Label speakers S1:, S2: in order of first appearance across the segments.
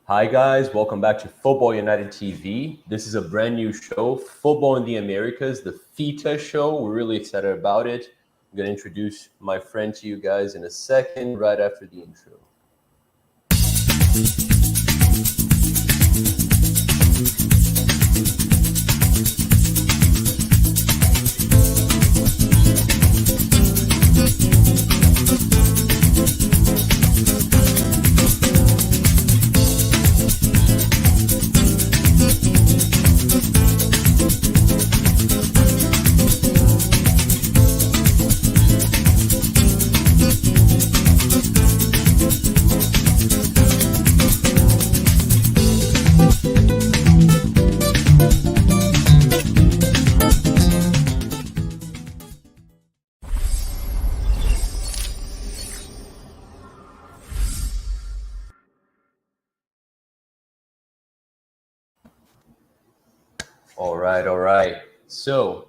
S1: Hi, guys. Welcome back to Football United TV. This is a brand new show, Football in the Americas, the F.I.T.A show. We're really excited about it. I'm going to introduce my friend to you guys in a second, right after the intro. All right, all right. So,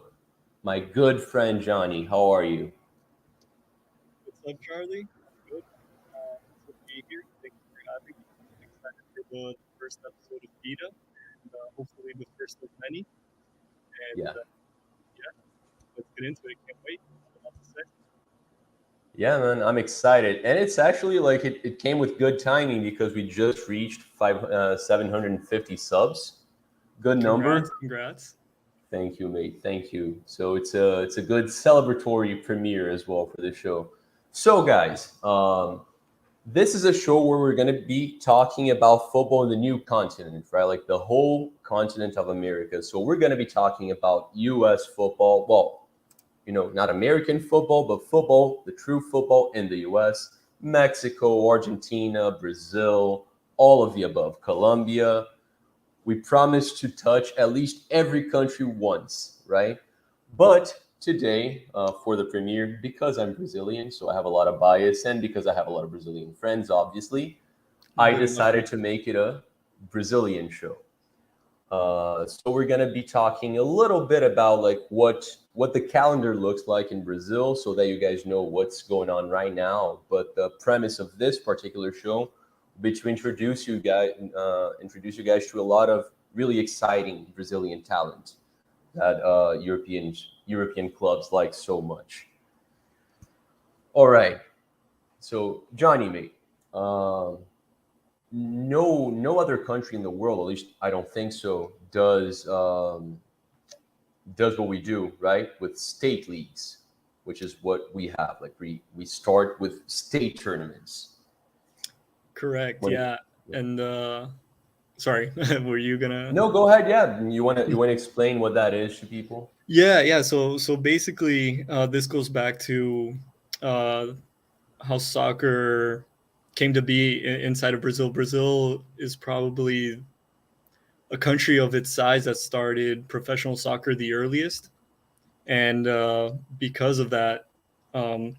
S1: my good friend Johnny, how are you?
S2: What's up, Charlie? Good. Good to be here. Thanks for having me. I'm excited for the first episode of F.I.T.A. and hopefully the first of many. And
S1: Yeah.
S2: yeah, let's get into it. Can't wait. What to say?
S1: Yeah, man, I'm excited. And it's actually like it came with good timing because we just reached 750 subs. Good
S2: Congrats,
S1: number.
S2: congrats.
S1: Thank you, mate. Thank you. So it's a good celebratory premiere as well for the show. So, guys, this is a show where we're going to be talking about football in the new continent, right? Like the whole continent of America. So we're going to be talking about U.S. football. Well, not American football, but football, the true football in the U.S., Mexico, Argentina, Brazil, all of the above, Colombia. We promise to touch at least every country once, right? But today, for the premiere, because I'm Brazilian, so I have a lot of bias, and because I have a lot of Brazilian friends, obviously, I
S2: Good enough
S1: decided to
S2: reason.
S1: make it a Brazilian show. So we're gonna be talking a little bit about like what the calendar looks like in Brazil, so that you guys know what's going on right now. But the premise of this particular show will be to introduce you guys to a lot of really exciting Brazilian talent that European clubs like so much. All right, so Johnny, mate. Um, no other country in the world, at least I don't think so, does what we do, right? With state leagues, which is what we have. Like we start with state tournaments.
S2: Correct.
S1: When
S2: Yeah. And sorry, were you gonna?
S1: No, go ahead. Yeah, you want to explain what that is to people?
S2: Yeah. So basically, this goes back to uh, how soccer came to be inside of Brazil. Brazil is probably a country of its size that started professional soccer the earliest, and because of that, um,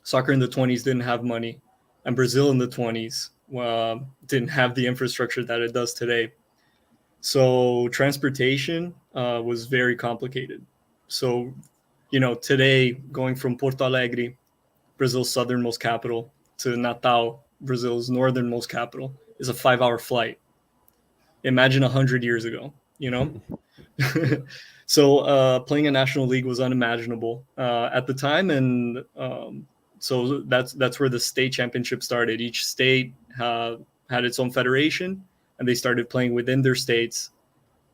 S2: soccer in the 20s didn't have money, and Brazil in the 20s didn't have the infrastructure that it does today. So transportation was very complicated. So, today going from Porto Alegre, Brazil's southernmost capital, to Natal, Brazil's northernmost capital, is a 5 hour flight. Imagine 100 years ago, you know? So playing a national league was unimaginable at the time, and so that's where the state championship started. Each state had its own federation, and they started playing within their states,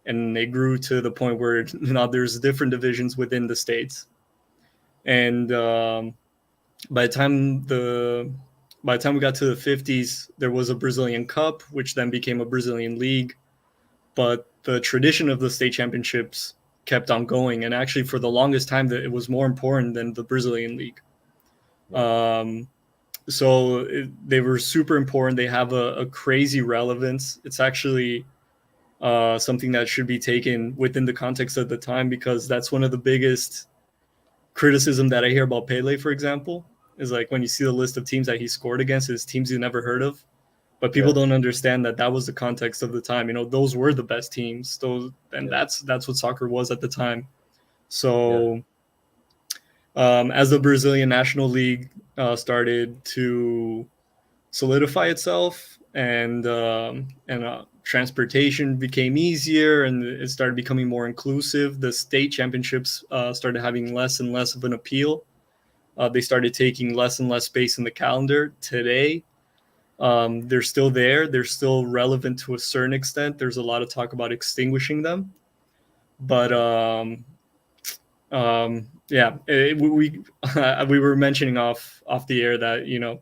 S2: and they grew to the point where now there's different divisions within the states. And by the time the by the time we got to the 50s, there was a Brazilian Cup, which then became a Brazilian League, but the tradition of the state championships kept on going, and actually for the longest time that it was more important than the Brazilian League.
S1: Yeah,
S2: um, they were super important. They have a crazy relevance. It's actually something that should be taken within the context of the time, because that's one of the biggest criticism that I hear about Pele, for example, is like when you see the list of teams that he scored against, his teams you never heard of, but people
S1: yeah,
S2: don't understand that that was the context of the time. Those were the best teams. And
S1: yeah,
S2: that's what soccer was at the time.
S1: yeah,
S2: So as the Brazilian National League started to solidify itself, and transportation became easier, and it started becoming more inclusive. The state championships started having less and less of an appeal. They started taking less and less space in the calendar. Today, they're still there. They're still relevant to a certain extent. There's a lot of talk about extinguishing them, but yeah, we were mentioning off the air that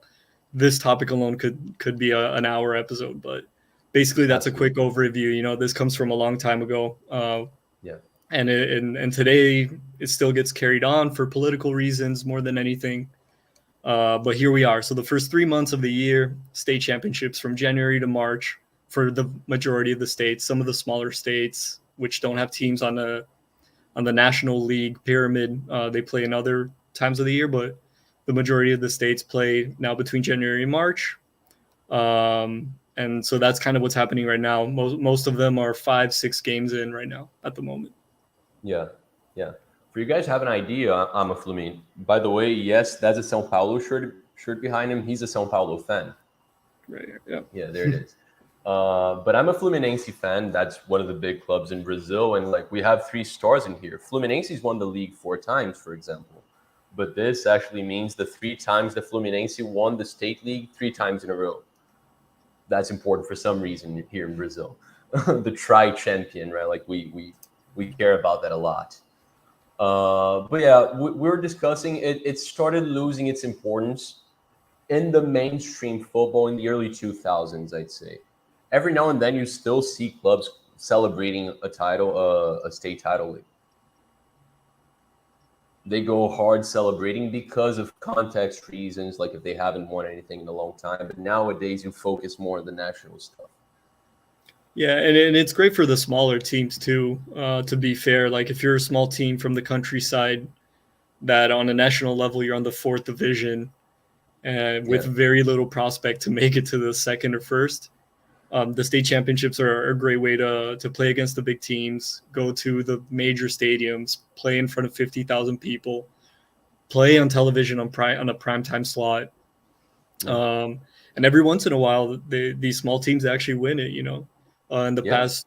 S2: this topic alone could be an hour episode, but basically that's a quick overview. This comes from a long time ago,
S1: Yeah.
S2: and today it still gets carried on for political reasons more than anything. But here we are. So the first 3 months of the year, state championships from January to March for the majority of the states. Some of the smaller states, which don't have teams on the National League pyramid, they play in other times of the year, but the majority of the states play now between January and March. And so that's kind of what's happening right now. Most of them are 5-6 games in right now at the moment.
S1: Yeah. Yeah. For you guys to have an idea, I'm a Fluminense. By the way, yes, that's a São Paulo shirt behind him. He's a São Paulo fan.
S2: Right here. Yeah.
S1: Yeah, there it is. But I'm a Fluminense fan. That's one of the big clubs in Brazil. And like we have 3 stars in here. Fluminense's won the league 4 times, for example. But this actually means the 3 times the Fluminense won the state league 3 times in a row. That's important for some reason here in Brazil. The tri-champion, right? Like we care about that a lot. But yeah, we're discussing it. It started losing its importance in the mainstream football in the early 2000s, I'd say. Every now and then you still see clubs celebrating a title, a state title. They go hard celebrating because of context reasons, like if they haven't won anything in a long time. But nowadays you focus more on the national stuff.
S2: Yeah, and it's great for the smaller teams too, to be fair. Like if you're a small team from the countryside that on a national level you're on the 4th division and with very little prospect to make it to the second or first, the state championships are a great way to play against the big teams, go to the major stadiums, play in front of 50,000 people, play on television on a primetime slot. And every once in a while, these small teams actually win it, in the past,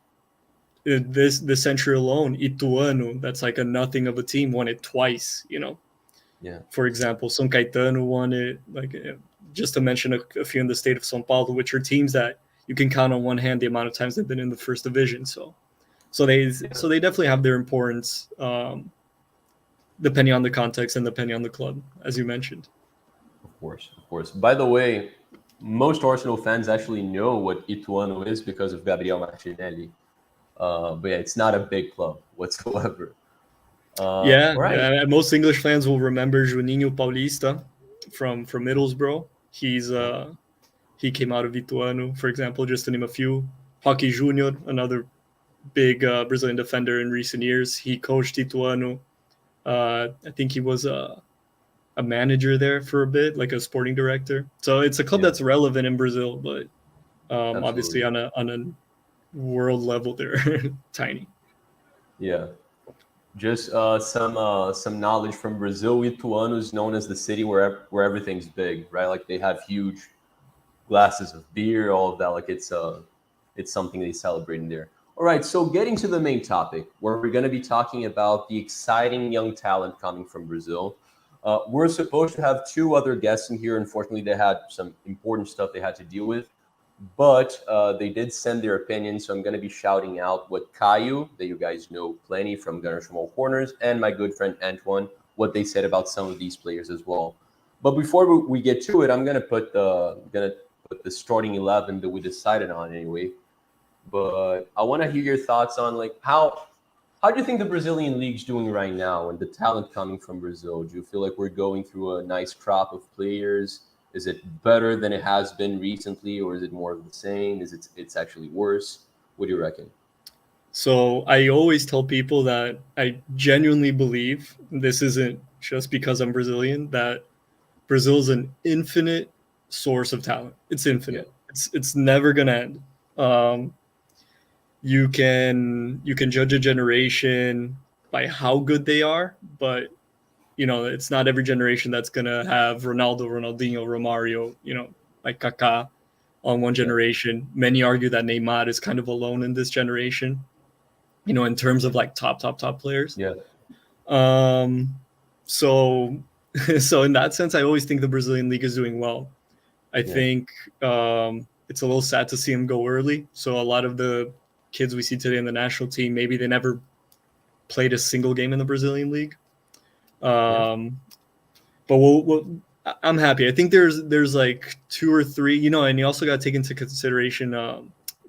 S2: this century alone, Ituano, that's like a nothing of a team, won it twice,
S1: Yeah.
S2: For example, São Caetano won it, like just to mention a few in the state of São Paulo, which are teams that you can count on one hand the amount of times they've been in the first division. So they definitely have their importance, depending on the context and depending on the club, as you mentioned.
S1: Of course. By the way, most Arsenal fans actually know what Ituano is because of Gabriel Martinelli. But yeah, it's not a big club whatsoever.
S2: Right. Most English fans will remember Juninho Paulista from Middlesbrough. He came out of Ituano, for example, just to name a few. Hockey Junior, another big Brazilian defender in recent years. He coached Ituano. I think he was a manager there for a bit, like a sporting director. So it's a club that's relevant in Brazil, but obviously on a world level, they're tiny.
S1: Yeah. Just some knowledge from Brazil. Ituano is known as the city where everything's big, right? Like they have huge glasses of beer, all of that. Like it's something they celebrate in there. All right, so getting to the main topic, where we're going to be talking about the exciting young talent coming from Brazil. We're supposed to have 2 other guests in here. Unfortunately, they had some important stuff they had to deal with, but they did send their opinion. So I'm going to be shouting out what Caio, that you guys know plenty from Gunners from All Corners, and my good friend Antoine, what they said about some of these players as well. But before we get to it, I'm going to put the starting 11 that we decided on anyway. But I want to hear your thoughts on like how do you think the Brazilian league's doing right now and the talent coming from Brazil? Do you feel like we're going through a nice crop of players? Is it better than it has been recently, or is it more of the same? It's actually worse? What do you reckon?
S2: So I always tell people that I genuinely believe, this isn't just because I'm Brazilian, that Brazil is an infinite source of talent. It's infinite. Yeah. It's never gonna end. You can judge a generation by how good they are, but it's not every generation that's gonna have Ronaldo, Ronaldinho, Romario, like Kaká. on one generation. Many argue that Neymar is kind of alone in this generation, in terms of like top players.
S1: Yeah.
S2: So so in that sense, I always think the Brazilian league is doing well. I think it's a little sad to see him go early. So a lot of the kids we see today in the national team, maybe they never played a single game in the Brazilian league. But I'm happy. I think there's like 2 or 3, and you also got to take into consideration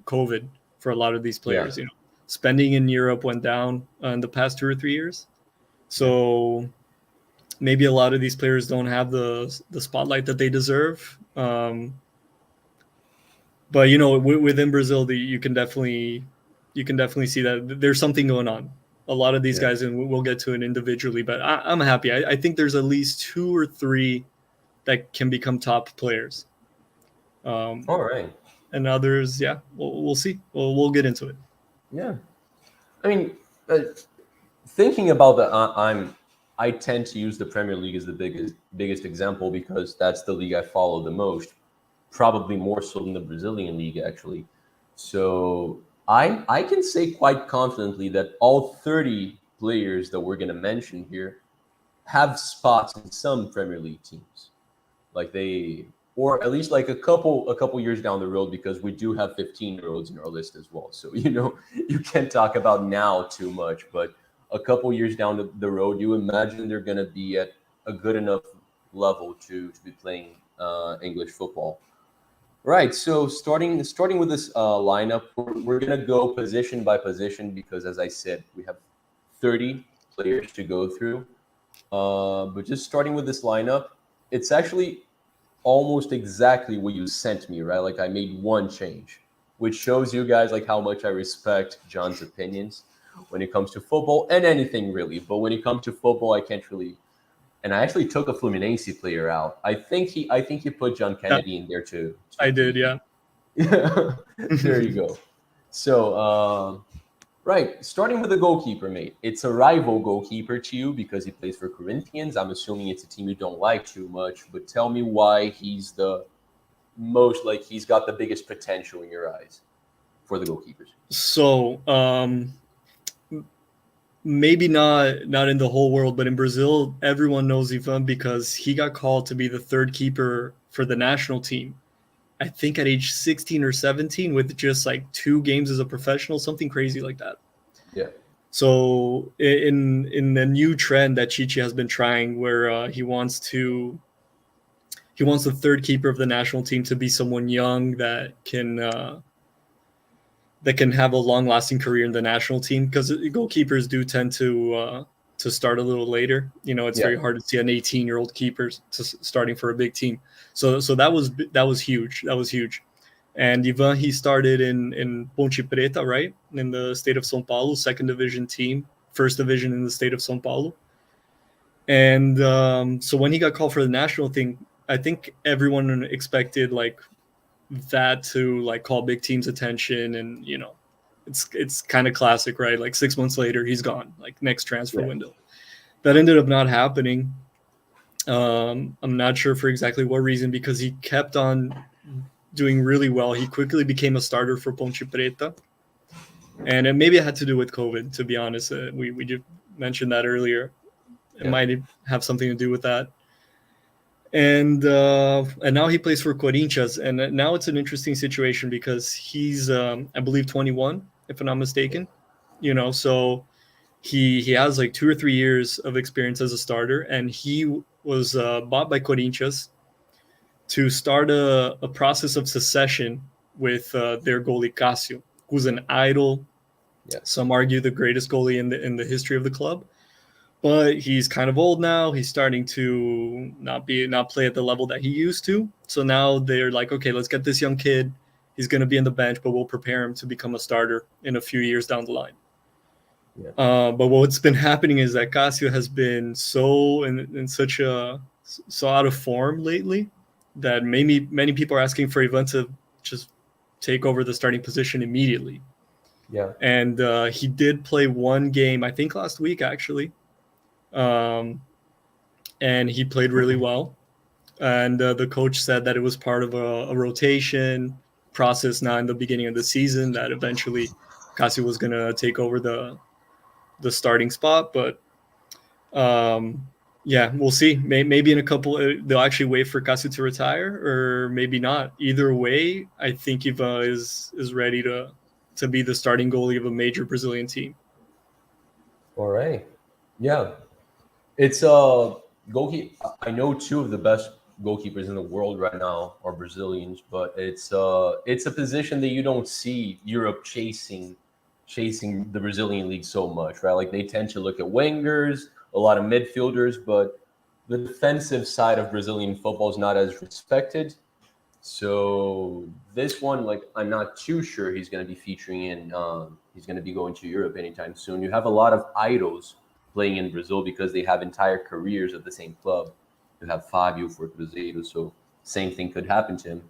S2: COVID for a lot of these players. Spending in Europe went down in the past 2 or 3 years. So maybe a lot of these players don't have the spotlight that they deserve. But within Brazil, you can definitely see that there's something going on. A lot of these guys, and we'll get to it individually, but I'm happy. I think there's at least 2 or 3 that can become top players.
S1: All right.
S2: And others, we'll see. We'll get into it.
S1: Yeah. I mean, thinking about that, I tend to use the Premier League as the biggest example because that's the league I follow the most, probably more so than the Brazilian league, actually. So I can say quite confidently that all 30 players that we're going to mention here have spots in some Premier League teams, or at least like a couple years down the road, because we do have 15-year-olds in our list as well. So you can't talk about now too much, but a couple years down the road, you imagine they're going to be at a good enough level to be playing English football. Right. So starting with this lineup, we're going to go position by position because, as I said, we have 30 players to go through. But just starting with this lineup, it's actually almost exactly what you sent me, right? Like I made one change, which shows you guys like how much I respect John's opinions when it comes to football and anything really. But when it comes to football, I can't really. And I actually took a Fluminense player out. I think he put John Kennedy in there too.
S2: I did, yeah.
S1: There you go. So, right, starting with the goalkeeper, mate. It's a rival goalkeeper to you because he plays for Corinthians. I'm assuming it's a team you don't like too much, but tell me why he's the most, like, he's got the biggest potential in your eyes for the goalkeepers.
S2: So, maybe not in the whole world, but in Brazil, everyone knows Ivan because he got called to be the third keeper for the national team. I think at age 16 or 17 with just like 2 games as a professional, something crazy like that.
S1: Yeah.
S2: So in the new trend that Chichi has been trying, where he wants the third keeper of the national team to be someone young that can have a long-lasting career in the national team, because goalkeepers do tend to start a little later. It's very hard to see an 18-year-old keeper starting for a big team. So that was huge. That was huge. And Ivan, he started in Ponte Preta, right, in the state of São Paulo, second division team, first division in the state of São Paulo. And so when he got called for the national team, I think everyone expected like that to like call big teams' attention, and it's kind of classic, right? Like 6 months later, he's gone, like next transfer window. That ended up not happening. I'm not sure for exactly what reason, because he kept on doing really well. He quickly became a starter for Ponte Preta, and maybe it had to do with COVID, to be honest. We just mentioned that earlier. It might have something to do with that. And now he plays for Corinthians, and now it's an interesting situation because he's I believe 21, if I'm not mistaken. So he has like 2 or 3 years of experience as a starter, and he was bought by Corinthians to start a process of secession with their goalie Cássio, who's an idol.
S1: Yeah.
S2: Some argue the greatest goalie in the history of the club. But he's kind of old now. He's starting to not play at the level that he used to. So now they're like, okay, let's get this young kid. He's going to be in the bench, but we'll prepare him to become a starter in a few years down the line. Yeah. But what's been happening is that Cássio has been so out of form lately that many people are asking for Ivan to just take over the starting position immediately.
S1: Yeah.
S2: And he did play one game, I think last week actually. And he played really well. And the coach said that it was part of a rotation. process now in the beginning of the season that eventually Cassio was going to take over the starting spot. But yeah, we'll see. Maybe in a couple, they'll actually wait for Cassio to retire, or maybe not. Either way, I think Ivan is ready to be the starting goalie of a major Brazilian team.
S1: All right. Yeah. It's goalkeeper. I know two of the best goalkeepers in the world right now are Brazilians, but it's a position that you don't see Europe chasing the Brazilian league so much, right? Like they tend to look at wingers, a lot of midfielders, but the defensive side of Brazilian football is not as respected. So this one, like, I'm not too sure he's going to be featuring in. He's going to be going to Europe anytime soon. You have a lot of idols playing in Brazil because they have entire careers at the same club. You have Fabio for Cruzeiro, so same thing could happen to him.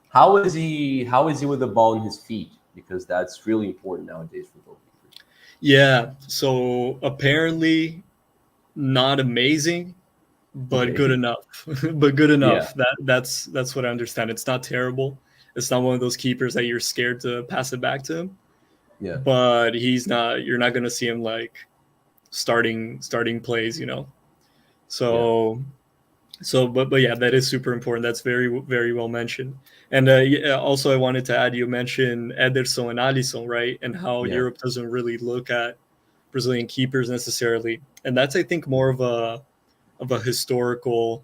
S1: How is he? How is he with the ball in his feet? Because that's really important nowadays for goalkeepers.
S2: Yeah. So apparently not amazing, but good
S1: Okay.
S2: enough. But good
S1: Yeah.
S2: enough. That's what I understand. It's not terrible. It's not one of those keepers that you're scared to pass it back to him.
S1: Yeah.
S2: But he's not. You're not going to see him like starting plays.
S1: Yeah.
S2: So but yeah, that is super important. That's very well mentioned. And yeah, also I wanted to add, you mentioned Ederson and Alisson, right? And how
S1: Yeah.
S2: Europe doesn't really look at Brazilian keepers necessarily. And that's, I think, more of a historical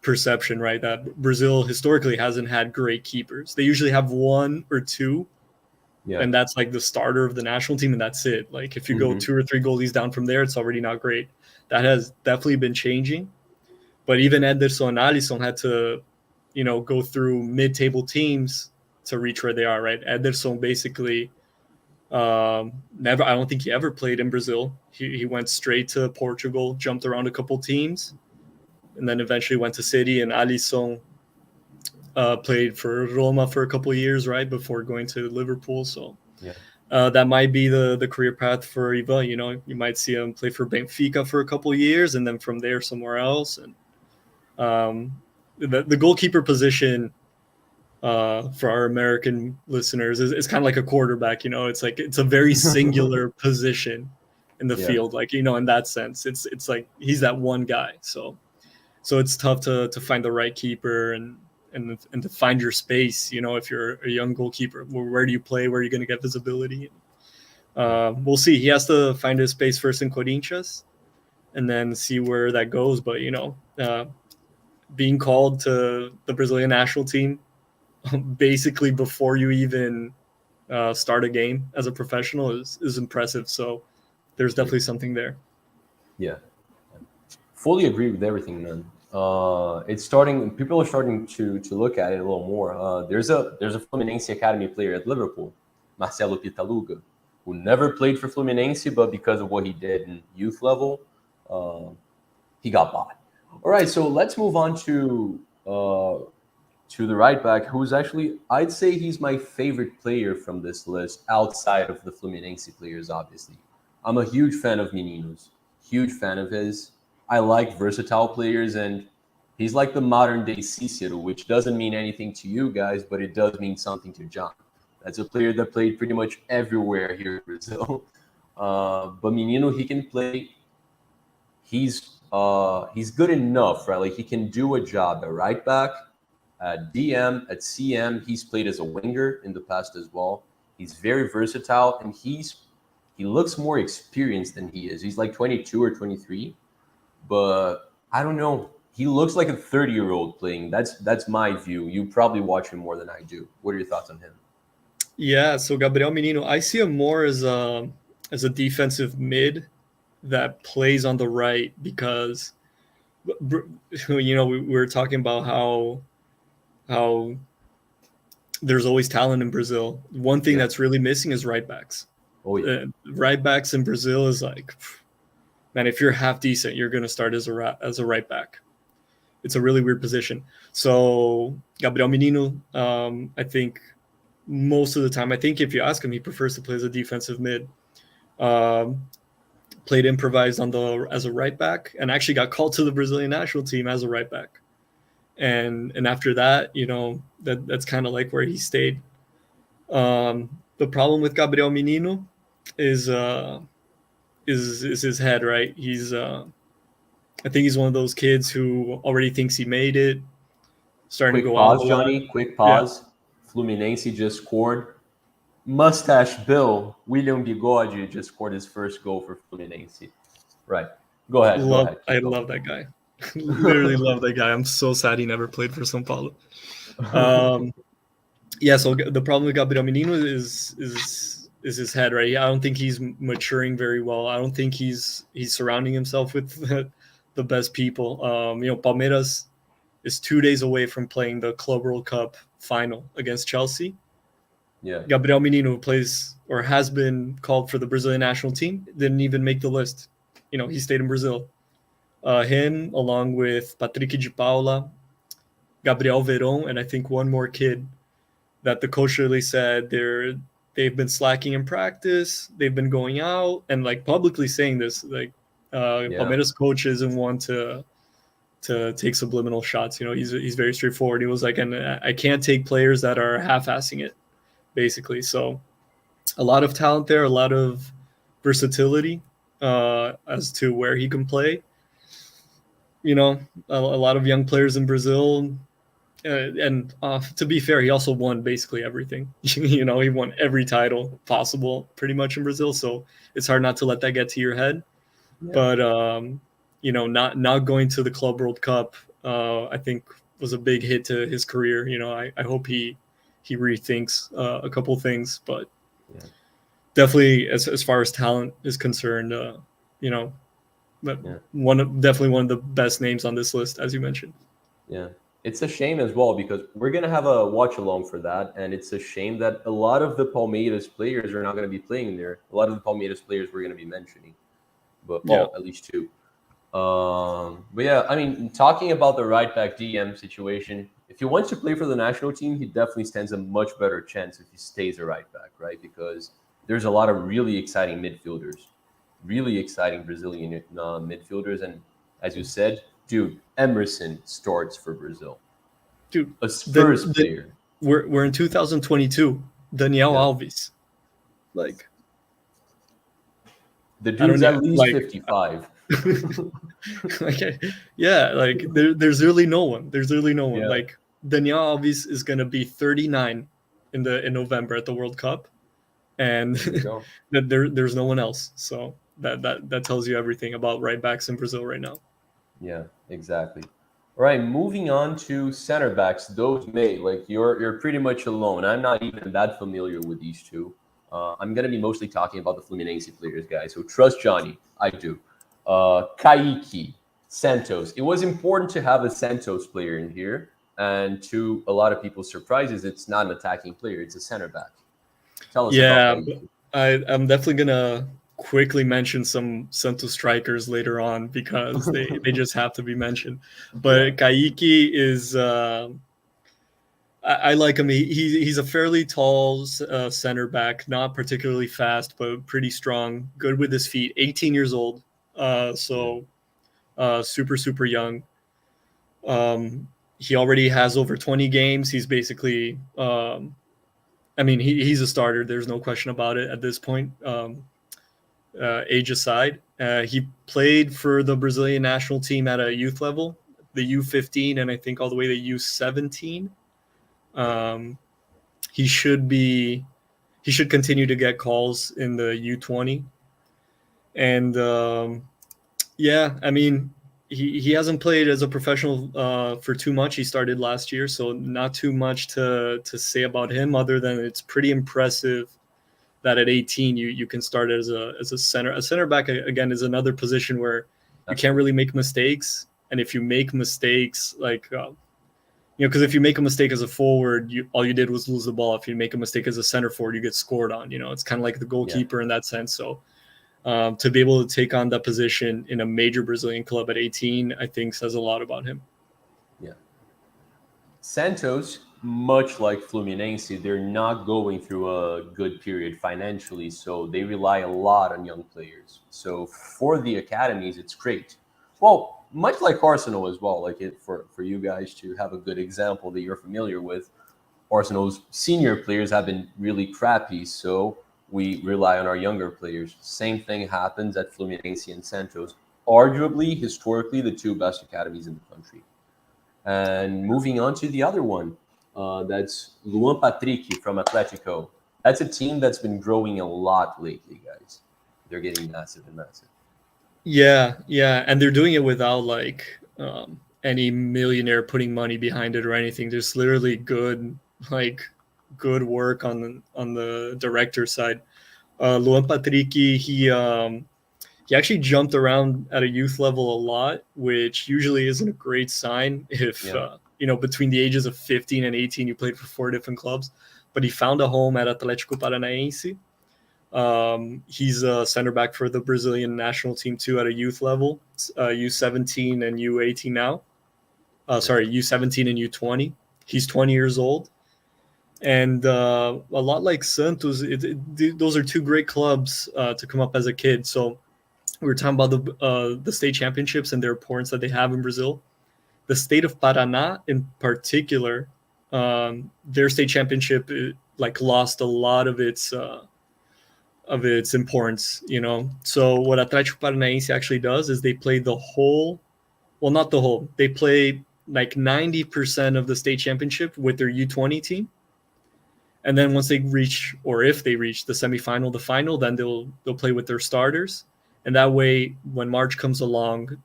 S2: perception, right? That Brazil historically hasn't had great keepers. They usually have one or two,
S1: Yeah.
S2: and that's like the starter of the national team, and that's it. Like if you go
S1: Hmm.
S2: two or three goalies down from there, it's already not great. That has definitely been changing. But even Ederson and Alisson had to, go through mid-table teams to reach where they are, right? Ederson basically never. I don't think he ever played in Brazil. He went straight to Portugal, jumped around a couple teams, and then eventually went to City. And Alisson played for Roma for a couple of years, right, before going to Liverpool. So
S1: Yeah.
S2: that might be the career path for Ivan. You might see him play for Benfica for a couple of years, and then from there somewhere else. And the goalkeeper position for our American listeners is kind of like a quarterback. It's like it's a very singular position in the
S1: Yeah.
S2: field. Like in that sense, it's like he's that one guy. So it's tough to find the right keeper and to find your space. If you're a young goalkeeper, where do you play? Where are you going to get visibility? We'll see. He has to find his space first in Corinthians, and then see where that goes. But being called to the Brazilian national team basically before you even start a game as a professional is impressive. So there's
S1: True.
S2: definitely something there.
S1: Yeah. Fully agree with everything, man. It's starting. People are starting to look at it a little more. There's a Fluminense academy player at Liverpool, Marcelo Pitaluga, who never played for Fluminense, but because of what he did in youth level, uh, he got bought. All right, so let's move on to the right back, who's actually, I'd say he's my favorite player from this list outside of the Fluminense players. Obviously, I'm a huge fan of Menino's, huge fan of his. I like versatile players, and he's like the modern day Cicero, which doesn't mean anything to you guys, but it does mean something to John. That's a player that played pretty much everywhere here in Brazil. But Menino, he can play. He's good enough, right? Like he can do a job at right back, at DM, at CM. He's played as a winger in the past as well. He's very versatile, and he looks more experienced than he is. He's like 22 or 23, but I don't know. He looks like a 30-year-old playing. That's my view. You probably watch him more than I do. What are your thoughts on him?
S2: Yeah. So Gabriel Menino, I see him more as a defensive mid that plays on the right because we were talking about how there's always talent in Brazil. One thing
S1: Yeah.
S2: that's really missing is right backs.
S1: Oh yeah.
S2: Right backs in Brazil is like, man, if you're half decent, you're going to start as a right back. It's a really weird position. So Gabriel Menino, I think most of the time, I think if you ask him, he prefers to play as a defensive mid. Um, Played improvised as a right back, and actually got called to the Brazilian national team as a right back. And after that, that's kind of like where he stayed. The problem with Gabriel Menino is his head, right? I think he's one of those kids who already thinks he made it, starting to
S1: Quick
S2: go out a
S1: pause,
S2: lot.
S1: Johnny. Quick
S2: Yeah,
S1: pause. Fluminense just scored. Mustache Bill, William Bigode just scored his first goal for Fluminense. Right. Go ahead. Go ahead.
S2: I
S1: Keep going.
S2: love that guy. Literally love that guy. I'm so sad he never played for São Paulo. Um, yeah, so the problem with Gabriel Menino is his head, right? I don't think he's maturing very well. I don't think he's surrounding himself with the best people. Palmeiras is 2 days away from playing the Club World Cup final against Chelsea.
S1: Yeah.
S2: Gabriel Menino, who plays or has been called for the Brazilian national team, didn't even make the list. He stayed in Brazil. Him, along with Patrick de Paula, Gabriel Veron, and I think one more kid that the coach really said they've been slacking in practice. They've been going out and like publicly saying this. Like
S1: Yeah.
S2: Palmeiras coach isn't one to take subliminal shots. He's very straightforward. He was like, and I can't take players that are half-assing it, basically. So a lot of talent there, a lot of versatility as to where he can play. A lot of young players in Brazil. And to be fair, he also won basically everything. He won every title possible pretty much in Brazil. So it's hard not to let that get to your head.
S1: Yeah.
S2: But, not going to the Club World Cup, I think was a big hit to his career. I hope he rethinks a couple things, but
S1: Yeah.
S2: definitely as far as talent is concerned, but
S1: Yeah.
S2: definitely one of the best names on this list, as you mentioned.
S1: Yeah. It's a shame as well because we're going to have a watch along for that. And it's a shame that a lot of the Palmeiras players are not going to be playing there. A lot of the Palmeiras players we're going to be mentioning, but
S2: Yeah.
S1: at least two. But yeah, I mean, talking about the right back DM situation, if he wants to play for the national team, he definitely stands a much better chance if he stays a right back, right? Because there's a lot of really exciting midfielders, really exciting Brazilian midfielders. And as you said, dude, Emerson starts for Brazil,
S2: Dude,
S1: a Spurs player.
S2: we're in 2022. Daniel
S1: Yeah.
S2: Alves, like
S1: The
S2: I don't
S1: dude's
S2: know,
S1: at least
S2: like
S1: 55.
S2: okay, yeah, like there's really no one. There's really no one.
S1: Yeah.
S2: Like Daniel Alves is gonna be 39 in November at the World Cup, and
S1: There you go.
S2: that there's no one else. So that tells you everything about right backs in Brazil right now.
S1: Yeah, exactly. All right, moving on to center backs. Those may like you're pretty much alone. I'm not even that familiar with these two. I'm gonna be mostly talking about the Fluminense players, guys. So trust Johnny, I do. Kaique, Santos. It was important to have a Santos player in here, and to a lot of people's surprises, it's not an attacking player; it's a center back. Tell us about
S2: Yeah, but
S1: Kaique.
S2: I'm definitely gonna quickly mention some Santos strikers later on because they just have to be mentioned.
S1: Yeah,
S2: But Kaique is I like him. He's a fairly tall center back, not particularly fast, but pretty strong, good with his feet. 18 years old,
S1: yeah,
S2: so super young. He already has over 20 games. He's basically I mean, he's a starter. There's no question about it at this point. Age aside, he played for the Brazilian national team at a youth level, the U15, and I think all the way to U17. Um, he should continue to get calls in the U20, and yeah, I mean, he hasn't played as a professional for too much. He started last year, so not too much to say about him, other than it's pretty impressive that at 18 you can start as a center. A center back again is another position where you can't
S1: absolutely.
S2: really make mistakes, and if you make mistakes, like because if you make a mistake as a forward, all you did was lose the ball. If you make a mistake as a center forward, you get scored on. It's kind of like the
S1: Yeah,
S2: goalkeeper in that sense. So to be able to take on that position in a major Brazilian club at 18, I think says a lot about him.
S1: yeah. Santos, much like Fluminense, they're not going through a good period financially, so they rely a lot on young players. So for the academies, it's great. Well, much like Arsenal as well, like it for you guys to have a good example that you're familiar with. Arsenal's senior players have been really crappy, so we rely on our younger players. Same thing happens at Fluminense and Santos, arguably, historically, the two best academies in the country. And moving on to the other one, that's Luan Patrick from Atletico. That's a team that's been growing a lot lately, guys. They're getting massive and massive.
S2: Yeah, yeah, and they're doing it without like any millionaire putting money behind it or anything. There's literally like good work on the director side. Luan Patrick, he actually jumped around at a youth level a lot, which usually isn't a great sign if
S1: Yeah.
S2: between the ages of 15 and 18 you played for 4 different clubs. But he found a home at Atlético Paranaense. He's a center back for the Brazilian national team too at a youth level, U17 and U18 now. Sorry, U17 and U20. He's 20 years old. And a lot like Santos, those are two great clubs to come up as a kid. So we were talking about the state championships and their importance that they have in Brazil. The state of Paraná, in particular, their state championship like lost a lot of its importance. So what Atlético Paranaense actually does is they play the whole, well, not the whole. They play like 90% of the state championship with their U20 team. And then once they reach, or if they reach the semifinal, the final, then they'll play with their starters. And that way, when March comes along,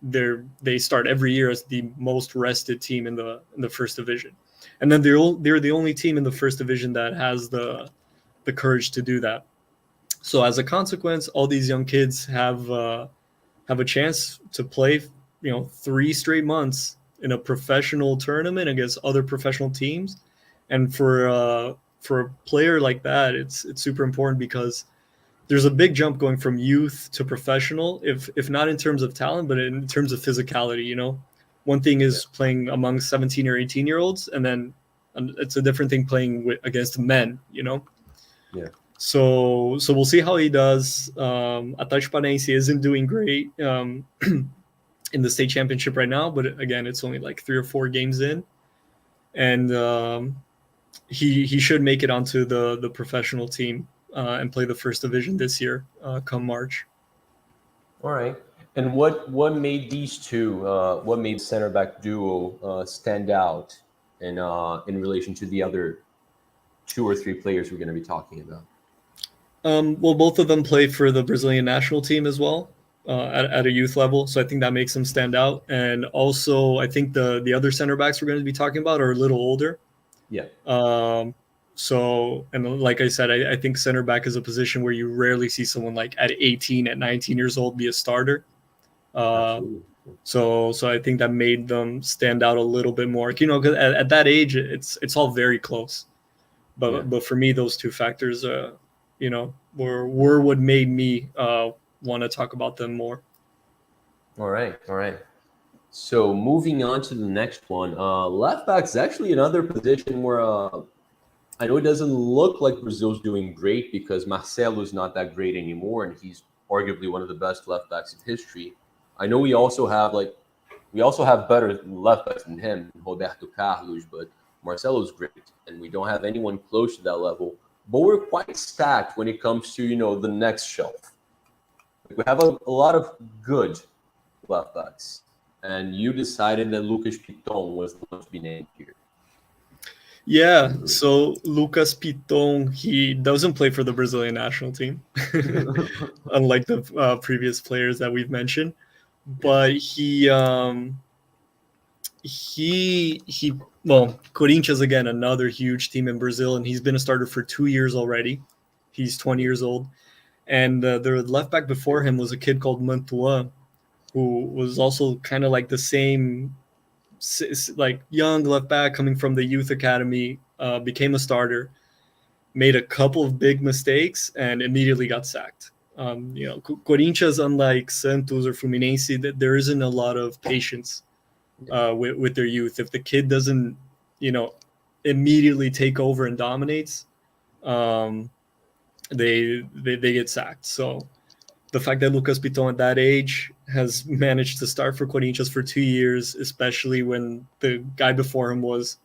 S2: they start every year as the most rested team in the first division. And then they're the only team in the first division that has the courage to do that. So as a consequence, all these young kids have a chance to play, 3 straight months in a professional tournament against other professional teams. And for a player like that, it's super important because there's a big jump going from youth to professional, if not in terms of talent, but in terms of physicality. One thing is playing among 17 or 18-year-olds, and then it's a different thing playing against men.
S1: Yeah.
S2: So we'll see how he does. Atlético Paranaense isn't doing great in the state championship right now, but again, it's only like 3 or 4 games in, and he should make it onto the professional team and play the first division this year, come March.
S1: All right. And what made these two? What made center back duo stand out in relation to the other 2 or 3 players we're going to be talking about?
S2: Well, both of them play for the Brazilian national team as well at a youth level, so I think that makes them stand out. And also, I think the other center backs we're going to be talking about are a little older.
S1: Yeah.
S2: So, and like I said, I think center back is a position where you rarely see someone like at 18, at 19 years old be a starter. So I think that made them stand out a little bit more. Because at that age, it's all very close. But for me, those two factors, were what made me want to talk about them more.
S1: All right. So moving on to the next one, left back is actually another position where I know it doesn't look like Brazil's doing great because Marcelo's not that great anymore, and he's arguably one of the best left backs in history. I know we also have better left backs than him, Roberto Carlos, but Marcelo's great, and we don't have anyone close to that level. But we're quite stacked when it comes to the next shelf. We have a lot of good left backs, and you decided that Lucas Picton was the one to be named here.
S2: Yeah, so Lucas Picton, he doesn't play for the Brazilian national team, unlike the previous players that we've mentioned. But well, Corinthians, again, another huge team in Brazil, and he's been a starter for 2 years already. He's 20 years old. And the left back before him was a kid called Mantuan, who was also kind of like the same, like young left back coming from the youth academy, became a starter, made a couple of big mistakes, and immediately got sacked. Corinthians, unlike Santos or Fluminense, there isn't a lot of patience with their youth. If the kid doesn't, immediately take over and dominates, they get sacked. So the fact that Lucas Picton at that age has managed to start for Corinthians for 2 years, especially when the guy before him was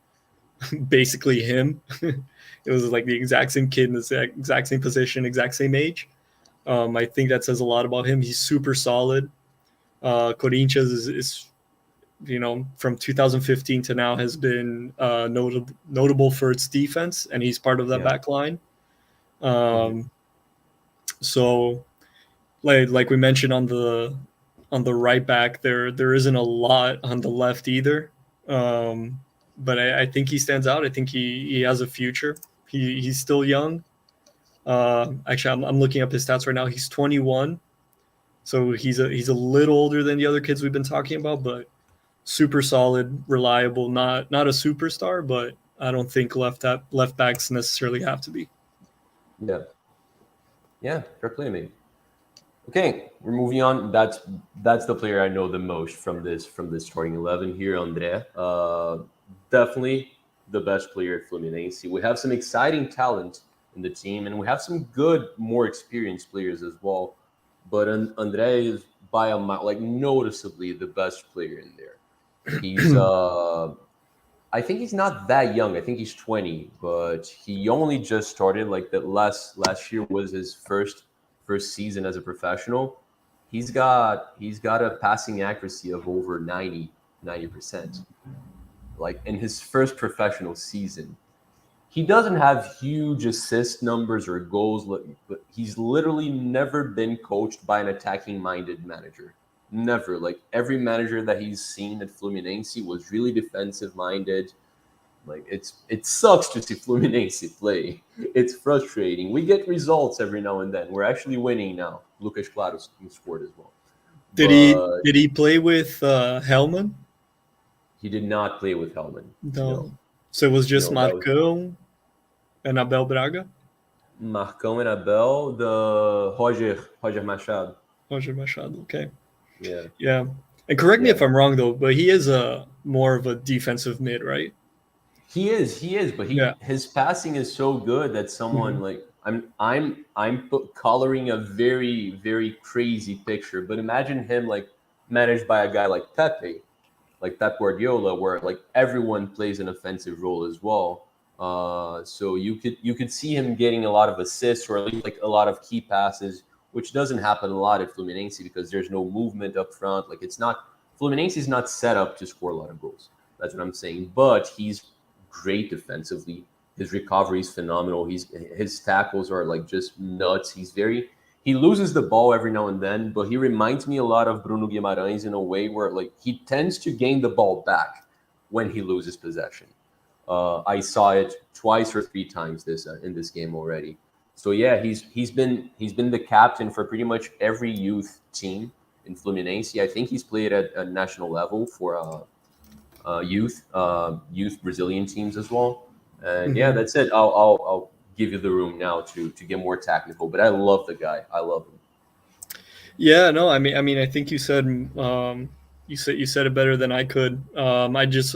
S2: basically him. It was like the exact same kid in the exact same position, exact same age. I think that says a lot about him. He's super solid. Corinthians is from 2015 to now has been notable for its defense, and he's part of that back line. So, like we mentioned on the right back, there isn't a lot on the left either. But I think he stands out. I think he has a future. He's still young. Actually, I'm looking up his stats right now. He's 21, so he's a little older than the other kids we've been talking about, but super solid, reliable. Not a superstar, but I don't think left backs necessarily have to be.
S1: Yeah, fair play, mate. Okay, we're moving on. That's the player I know the most from this starting 11 here, André. Definitely the best player at Fluminense. We have some exciting talent in the team, and we have some good, more experienced players as well. But André is by a mile, like noticeably the best player in there. He's I think he's not that young. I think he's 20, but he only just started. Like that last year was his first season as a professional. He's got a passing accuracy of over 90%. Like in his first professional season. He doesn't have huge assist numbers or goals, but he's literally never been coached by an attacking minded manager. Never. Like every manager that he's seen at Fluminense was really defensive minded. Like it sucks to see Fluminense play. It's frustrating. We get results every now and then. We're actually winning now. Lucas Claro scored as well.
S2: Did he play with Hellman?
S1: He did not play with Hellman.
S2: No. So it was just Marcão and Abel Braga?
S1: Marcão and Abel, the Roger Machado.
S2: Roger Machado, okay.
S1: Yeah.
S2: And correct me if I'm wrong though, but he is more of a defensive mid, right?
S1: He is, but his passing is so good that someone like I'm coloring a very, very crazy picture. But imagine him like managed by a guy like Pepe, like Pep Guardiola, where like everyone plays an offensive role as well. So you could see him getting a lot of assists or at least like a lot of key passes, which doesn't happen a lot at Fluminense because there's no movement up front. Like Fluminense is not set up to score a lot of goals. That's what I'm saying. But he's great defensively. His recovery is phenomenal. His tackles are like just nuts. He loses the ball every now and then, but he reminds me a lot of Bruno Guimarães in a way where like he tends to gain the ball back when he loses possession. I saw it twice or three times in this game already. So yeah, he's been the captain for pretty much every youth team in Fluminense. I think he's played at a national level for youth Brazilian teams as well. And yeah, that's it. I'll give you the room now to get more technical. But I love the guy. I love him.
S2: Yeah, no, I mean, I think you said it better than I could. I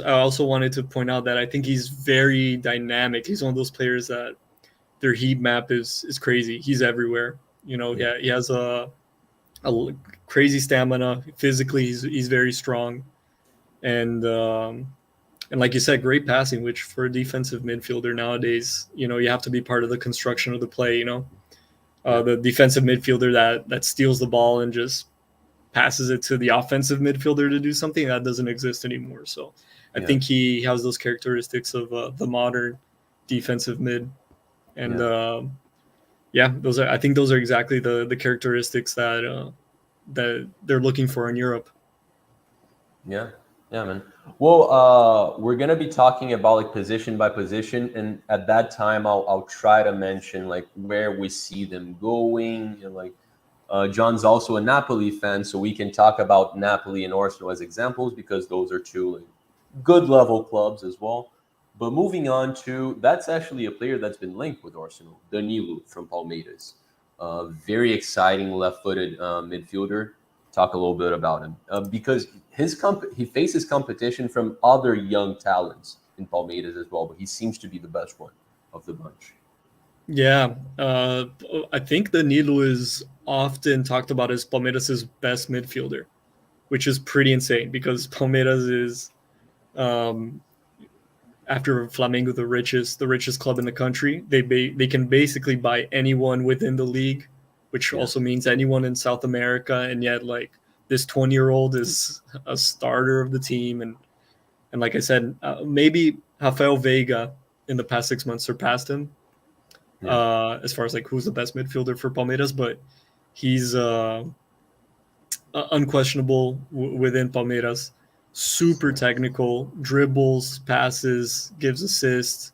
S2: also wanted to point out that I think he's very dynamic. He's one of those players that their heat map is crazy. He's everywhere. He has a crazy stamina. Physically, he's very strong, and like you said, great passing. Which for a defensive midfielder nowadays, you have to be part of the construction of the play. The defensive midfielder that steals the ball and just passes it to the offensive midfielder to do something that doesn't exist anymore. So I think he has those characteristics of the modern defensive mid. And I think those are exactly the characteristics that they're looking for in Europe.
S1: Yeah, man. Well, we're gonna be talking about like position by position, and at that time, I'll try to mention like where we see them going. John's also a Napoli fan, so we can talk about Napoli and Arsenal as examples because those are two like, good level clubs as well. But moving on to that's actually a player that's been linked with Arsenal, Danilo from Palmeiras. Very exciting left-footed midfielder. Talk a little bit about him because he faces competition from other young talents in Palmeiras as well, but he seems to be the best one of the bunch.
S2: Yeah, I think Danilo is often talked about as Palmeiras' best midfielder, which is pretty insane because Palmeiras is after Flamengo, the richest club in the country, they can basically buy anyone within the league, which
S1: Yeah.
S2: also means anyone in South America. And yet, like, this 20-year-old is a starter of the team, and like I said, maybe Rafael Veiga in the past 6 months surpassed him
S1: Yeah.
S2: as far as like who's the best midfielder for Palmeiras, but he's unquestionable within Palmeiras. Super technical, dribbles, passes, gives assists.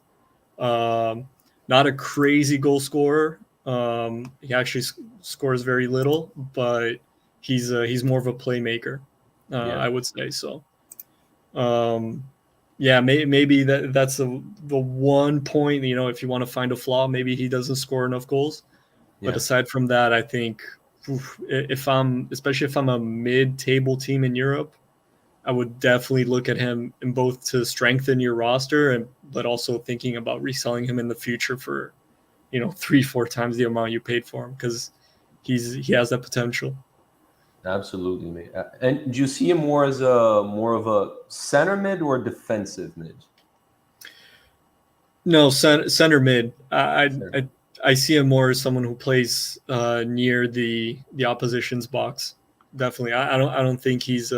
S2: Um, Not a crazy goal scorer. He actually scores very little, but he's more of a playmaker.
S1: Yeah.
S2: I would say so. Um, yeah, maybe that's the one point. If you want to find a flaw, maybe he doesn't score enough goals. But
S1: Yeah.
S2: aside from that, I think especially if I'm a mid-table team in Europe, I would definitely look at him in both to strengthen your roster, but also thinking about reselling him in the future for 3-4 times the amount you paid for him, because he has that potential.
S1: Absolutely, mate. And do you see him more as a more of a center mid or defensive mid?
S2: No, center mid.
S1: Center.
S2: I see him more as someone who plays near the opposition's box. Definitely, I don't think he's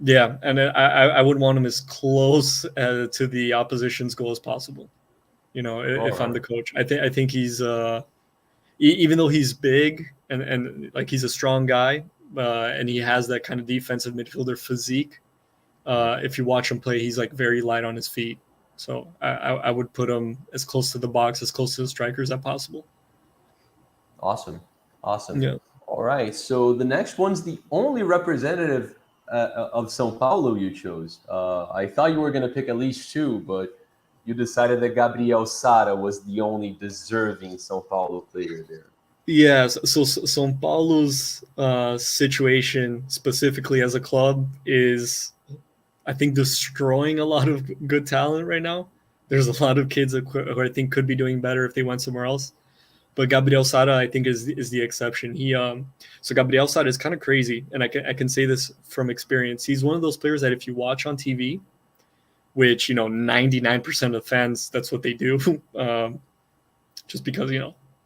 S2: yeah, and I would want him as close to the opposition's goal as possible.
S1: All
S2: If I'm
S1: right.
S2: the coach, I think he's even though he's big and like he's a strong guy, and he has that kind of defensive midfielder physique.
S1: Yeah.
S2: If you watch him play, he's like very light on his feet. So I would put him as close to the box, as close to the strikers as possible.
S1: Awesome. Awesome.
S2: Yeah.
S1: All right. So the next one's the only representative of São Paulo you chose. I thought you were going to pick at least two, but you decided that Gabriel Sara was the only deserving São Paulo player there.
S2: Yeah, so São Paulo's situation specifically as a club is, I think, destroying a lot of good talent right now. There's a lot of kids who I think could be doing better if they went somewhere else. But Gabriel Sara, I think, is the exception. So Gabriel Sara is kind of crazy, and I can say this from experience. He's one of those players that if you watch on TV, which 99% of fans, that's what they do, just because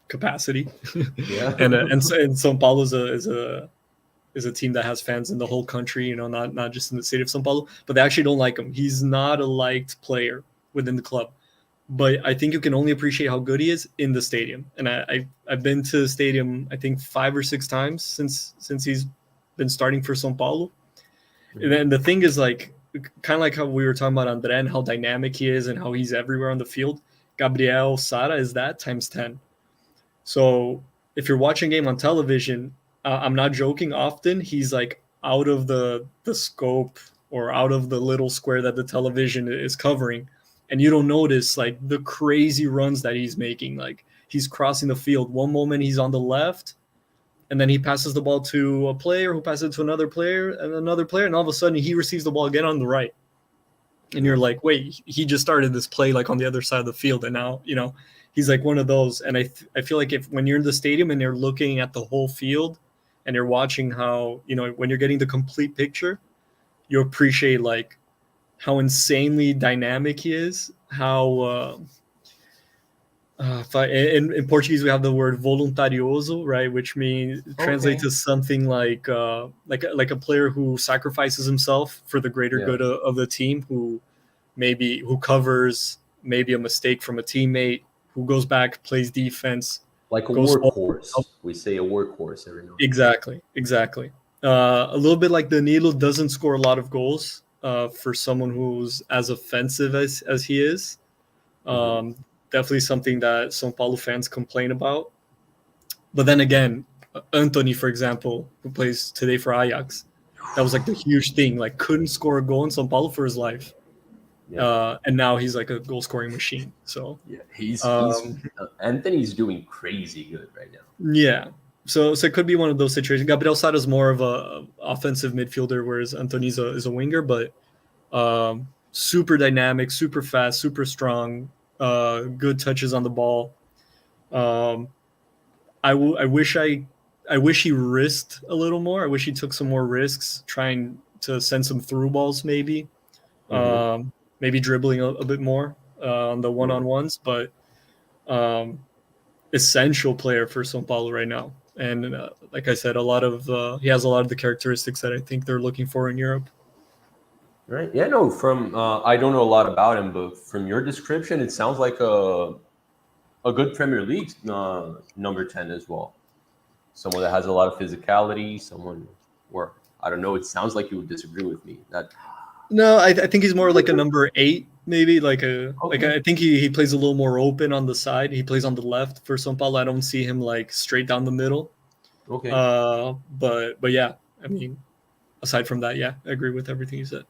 S2: capacity,
S1: Yeah.
S2: and São Paulo is a team that has fans in the whole country, not just in the city of São Paulo, but they actually don't like him. He's not a liked player within the club, but I think you can only appreciate how good he is in the stadium. And I've been to the stadium, I think 5 or 6 times since he's been starting for São Paulo. And then the thing is, like, kind of like how we were talking about Andre and how dynamic he is and how he's everywhere on the field. Gabriel Sara is that times 10. So if you're watching a game on television, I'm not joking. Often he's like out of the scope or out of the little square that the television is covering, and you don't notice like the crazy runs that he's making. Like, he's crossing the field. One moment he's on the left, and then he passes the ball to a player who passes it to another player and another player, and all of a sudden he receives the ball again on the right. And
S1: Yeah.
S2: you're like, wait, he just started this play like on the other side of the field, and now he's like one of those. And I feel like if when you're in the stadium and you're looking at the whole field and you're watching how when you're getting the complete picture, you appreciate like how insanely dynamic he is. How in Portuguese we have the word voluntarioso, right, which means translates
S1: Okay.
S2: to something like a player who sacrifices himself for the greater
S1: Yeah.
S2: good of the team, who covers maybe a mistake from a teammate, who goes back, plays defense,
S1: Like a
S2: goes home.
S1: workhorse. We say a workhorse every now and then.
S2: Exactly. A little bit like Danilo doesn't score a lot of goals for someone who's as offensive as he is.
S1: Mhm.
S2: Um, Definitely something that São Paulo fans complain about. But then again, Anthony, for example, who plays today for Ajax, that was like the huge thing. Like, couldn't score a goal in São Paulo for his life,
S1: Yeah.
S2: and now he's like a goal scoring machine. So
S1: Yeah. He's
S2: um,
S1: Anthony's doing crazy good right now.
S2: yeah, so it could be one of those situations. Gabriel Sara is more of a offensive midfielder, whereas Anthony is a winger, but super dynamic, super fast, super strong, good touches on the ball. Um, I wish he risked a little more. I wish he took some more risks, trying to send some through balls maybe.
S1: Hmm.
S2: maybe dribbling a bit more on the one-on-ones, but essential player for São Paulo right now. And like I said, he has a lot of the characteristics that I think they're looking for in Europe.
S1: Right. Yeah. No. From I don't know a lot about him, but from your description, it sounds like a good Premier League number 10 as well. Someone that has a lot of physicality. Someone where I don't know. It sounds like you would disagree with me. That
S2: No, I think he's more like a number 8, maybe like
S1: okay.
S2: I think he plays a little more open on the side. He plays on the left for São Paulo. I don't see him like straight down the middle.
S1: Okay.
S2: But yeah, I mean, aside from that, yeah, I agree with everything you said.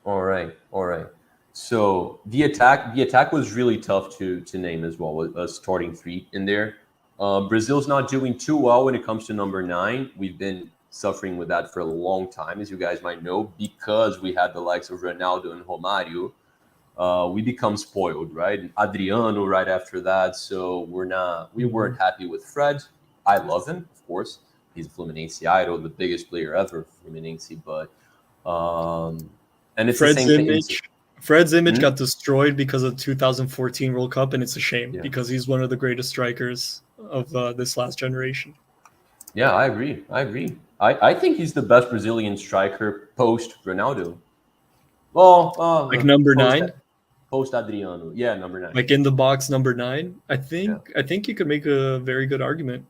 S1: All right. All right. So the attack was really tough to name as well. With a starting three in there. Brazil's not doing too well when it comes to number 9. We've been suffering with that for a long time, as you guys might know, because we had the likes of Ronaldo and Romario. We become spoiled, right? And Adriano right after that. So we weren't happy with Fred. I love him, of course. He's a Fluminense idol, the biggest player ever, Fluminense. But and it's
S2: Fred's
S1: the same thing.
S2: image. Fred's image
S1: Hmm?
S2: got destroyed because of 2014 World Cup, and it's a shame
S1: Yeah.
S2: because he's one of the greatest strikers of this last generation.
S1: Yeah, I agree. I think he's the best Brazilian striker post Ronaldo. Well,
S2: Like number
S1: post
S2: 9,
S1: post Adriano. Yeah, number 9.
S2: like in the box, number 9. I
S1: Yeah,
S2: think you could make a very good argument.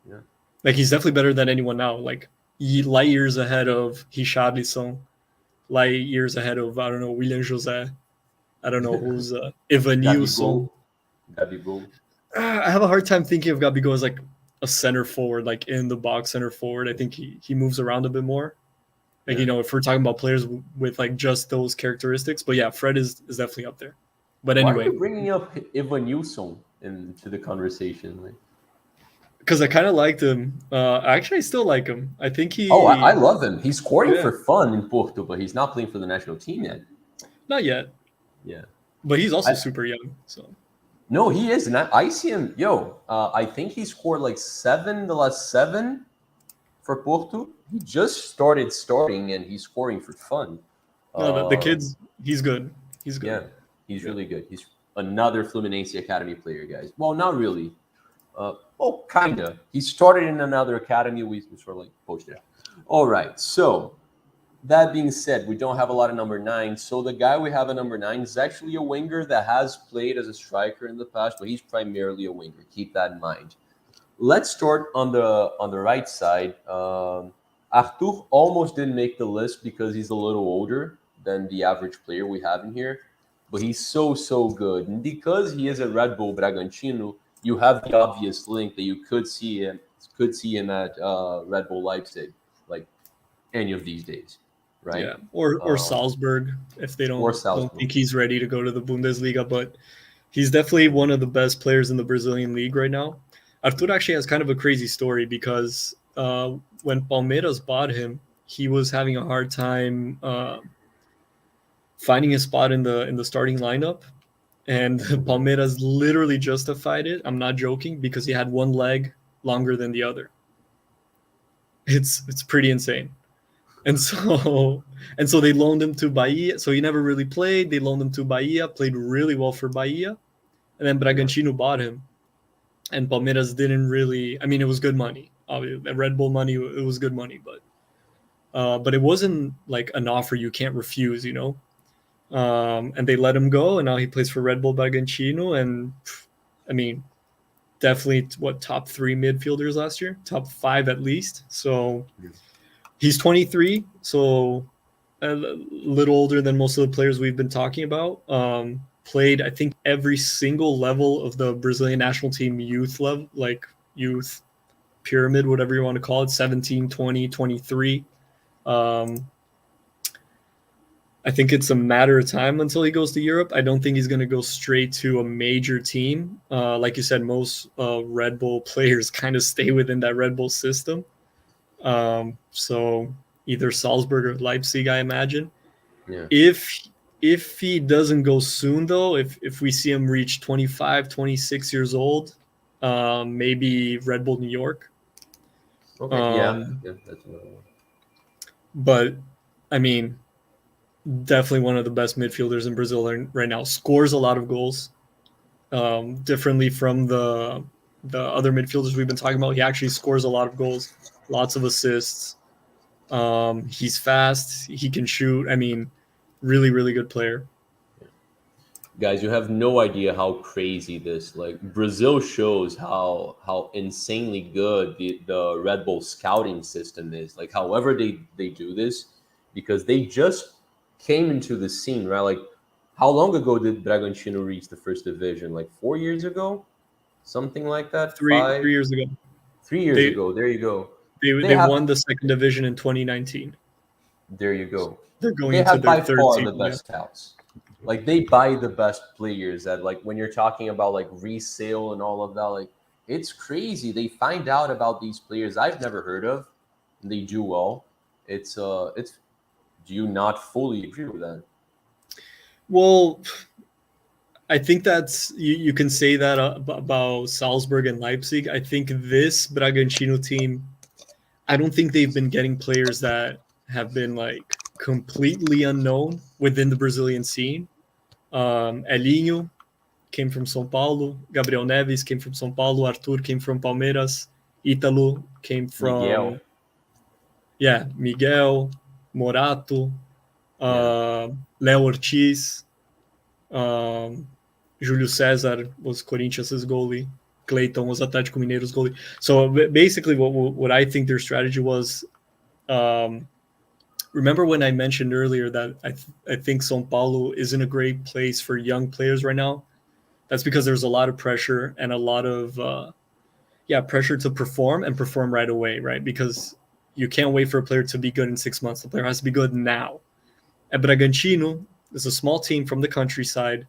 S1: yeah.
S2: Like he's definitely better than anyone now. Like light years ahead of Richarlison, light years ahead of I don't know William José. I don't know who's Evanilson.
S1: Gabigol. Gabigol.
S2: I have a hard time thinking of Gabigol as like a center forward, like in the box center forward. I think he moves around a bit more. Like,
S1: Yeah.
S2: if we're talking about players with like just those characteristics. But yeah, Fred is definitely up there. But
S1: Why are
S2: anyway,
S1: you bringing up Evanilson into the conversation? Like,
S2: because I kind of liked him. Actually, I still like him. I think
S1: oh, I
S2: he,
S1: love him. He's scoring
S2: yeah,
S1: for fun in Porto, but he's not playing for the national team yet.
S2: not yet,
S1: Yeah.
S2: but he's also
S1: I,
S2: super young. So
S1: no, he is. And I see him. Yo, I think he scored like the last 7 for Porto. He just started starting and he's scoring for fun.
S2: no, the
S1: Um,
S2: kid's he's good. He's good.
S1: yeah, he's
S2: Yeah.
S1: really good. He's another Fluminense Academy player, guys. Well, not really. Well, kinda. He started in another academy. We sort of like poached it out. All right. So that being said, we don't have a lot of number 9. So the guy we have at number 9 is actually a winger that has played as a striker in the past, but he's primarily a winger. Keep that in mind. Let's start on the right side. Arthur almost didn't make the list because he's a little older than the average player we have in here, but he's so good. And because he is a Red Bull Bragantino, you have the obvious link that you could see him at Red Bull Leipzig, like any of these days, right?
S2: Yeah, or
S1: Um,
S2: Salzburg if they
S1: or
S2: don't
S1: Salzburg.
S2: think he's ready to go to the Bundesliga, but he's definitely one of the best players in the Brazilian league right now. Arthur actually has kind of a crazy story because when Palmeiras bought him, he was having a hard time finding his spot in the starting lineup, and Palmeiras literally justified it. I'm not joking because he had one leg longer than the other. It's pretty insane. And so they loaned him to Bahia. So he never really played. They loaned him to Bahia, played really well for Bahia, and then
S1: Yeah.
S2: Bragantino bought him. And Palmeiras didn't really. I mean, it was good money. Obviously, Red Bull money. It was good money, but it wasn't like an offer you can't refuse. And they let him go, and now he plays for Red Bull Bragantino. And I mean, definitely top 3 midfielders last year, top 5 at least. So he's 23, so a little older than most of the players we've been talking about. Played, I think, every single level of the Brazilian national team youth level, like youth pyramid, whatever you want to call it, 17, 20, 23. I think it's a matter of time until he goes to Europe. I don't think he's going to go straight to a major team. Like you said, most Red Bull players kind of stay within that Red Bull system. So either Salzburg or Leipzig, I imagine.
S1: Yeah.
S2: If he doesn't go soon, though, if we see him reach 25, 26 years old, maybe Red Bull New York.
S1: Okay. Yeah. Yeah. That's another one.
S2: But I mean, definitely one of the best midfielders in Brazil right now. Scores a lot of goals, differently from the other midfielders we've been talking about. He actually scores a lot of goals, lots of assists. He's fast. He can shoot. I mean, really, really good player.
S1: Guys, you have no idea how crazy this, like, Brazil shows how insanely good the Red Bull scouting system is. Like, however they do this, because they just came into the scene, right? Like, how long ago did Bragantino reach the first division? Like 4 years ago, something like that.
S2: Three
S1: Five,
S2: years ago,
S1: 3 years
S2: they
S1: ago. There you go. They
S2: they
S1: have
S2: won the second division in 2019.
S1: There you go.
S2: They're going
S1: They
S2: into
S1: have
S2: their
S1: by
S2: third
S1: far the
S2: season. Yeah.
S1: best scouts. Like, they buy the best players that, like, when you're talking about like resale and all of that, like, it's crazy. They find out about these players I've never heard of. And they do well. It's Do you not fully agree with that?
S2: Well, I think that's you can say that about Salzburg and Leipzig. I think this Bragantino team, I don't think they've been getting players that have been like completely unknown within the Brazilian scene. Elinho came from São Paulo. Gabriel Neves came from São Paulo. Arthur came from Palmeiras. Ítalo came
S1: Miguel.
S2: from, yeah, Miguel, Morato,
S1: Yeah.
S2: Léo Ortiz, um, Júlio César was Corinthians' goalie. Clayton was Atlético Mineiro's goalie. So basically, what I think their strategy was. Um, remember when I mentioned earlier that I think São Paulo isn't a great place for young players right now? That's because there's a lot of pressure and a lot of pressure to perform and perform right away, right? Because you can't wait for a player to be good in 6 months. The player has to be good now. At Bragantino, it's a small team from the countryside,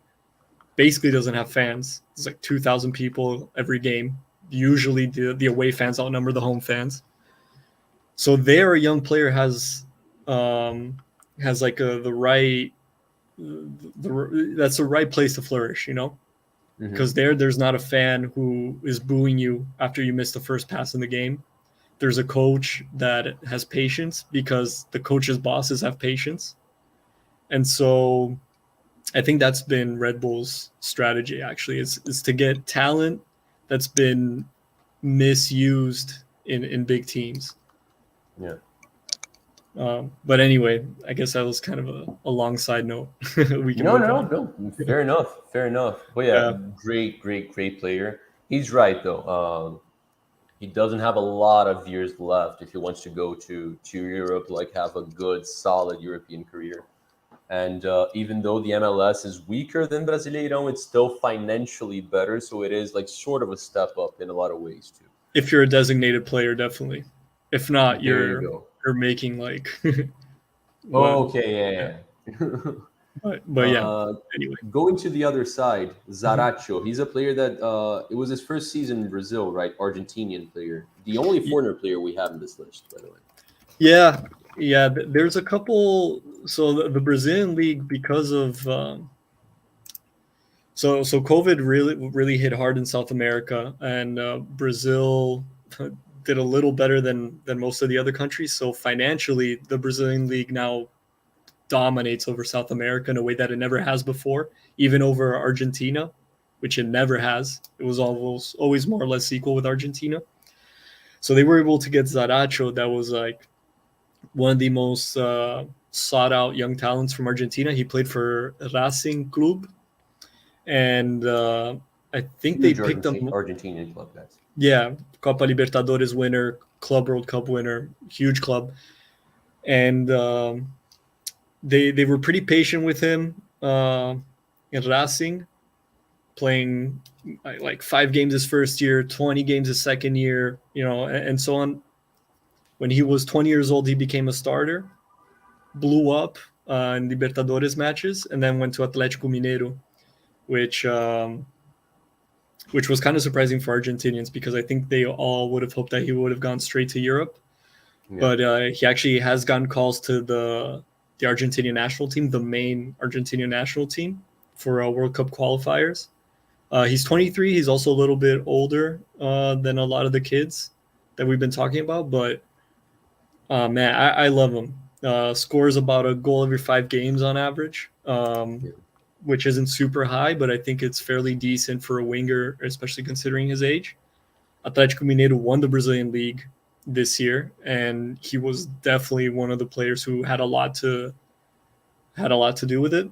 S2: basically doesn't have fans. It's like 2,000 people every game. Usually the away fans outnumber the home fans. So there, a young player has like the right that's the right place to flourish, you know,
S1: Hmm.
S2: because there's not a fan who is booing you after you miss the first pass in the game. There's a coach that has patience because the coach's bosses have patience, and so I think that's been Red Bull's strategy. Actually, is to get talent that's been misused in big teams.
S1: Yeah.
S2: But anyway, I guess that was kind of a long side note. We can
S1: No,
S2: move
S1: no,
S2: on.
S1: no, no. Fair enough. Fair enough. But yeah,
S2: Yeah.
S1: great, great, great player. He's right though. He doesn't have a lot of years left if he wants to go to Europe, like, have a good, solid European career. And even though the MLS is weaker than Brasileirão, it's still financially better. So it is like sort of a step up in a lot of ways too.
S2: If you're a designated player, definitely. If not,
S1: There you go.
S2: you're making like what?
S1: Okay, yeah, yeah.
S2: But yeah.
S1: uh,
S2: Anyway.
S1: Going to the other side,
S2: Mhm.
S1: Zaracho. He's a player that it was his first season in Brazil, right? Argentinian player, the only
S2: Y-
S1: foreigner player we have in this list, by the way.
S2: Yeah, yeah. There's a couple. So the Brazilian league, because of so COVID really hit hard in South America, and Brazil did a little better than most of the other countries. So financially, the Brazilian league now dominates over South America in a way that it never has before, even over Argentina, which it never has. It was always more or less equal with Argentina. So they were able to get Zaracho, that was like one of the most sought out young talents from Argentina. He played for Racing Club, and I think they
S1: Huge
S2: picked him.
S1: Argentinian club, guys.
S2: Yeah, Copa Libertadores winner, Club World Cup winner, huge club, and they were pretty patient with him in Racing, playing like 5 games his first year, 20 games his second year, you know, and so on. When he was 20 years old, he became a starter, blew up in Libertadores matches, and then went to Atlético Mineiro, which um, which was kind of surprising for Argentinians because I think they all would have hoped that he would have gone straight to Europe.
S1: Yeah.
S2: But he actually has gotten calls to the Argentinian national team, the main Argentinian national team, for World Cup qualifiers. He's 23. He's also a little bit older than a lot of the kids that we've been talking about. But man, I love him. scores about a goal every 5 games on average,
S1: Yeah.
S2: which isn't super high, but I think it's fairly decent for a winger, especially considering his age. Atlético Mineiro won the Brazilian League this year, and he was definitely one of the players who had a lot to do with it.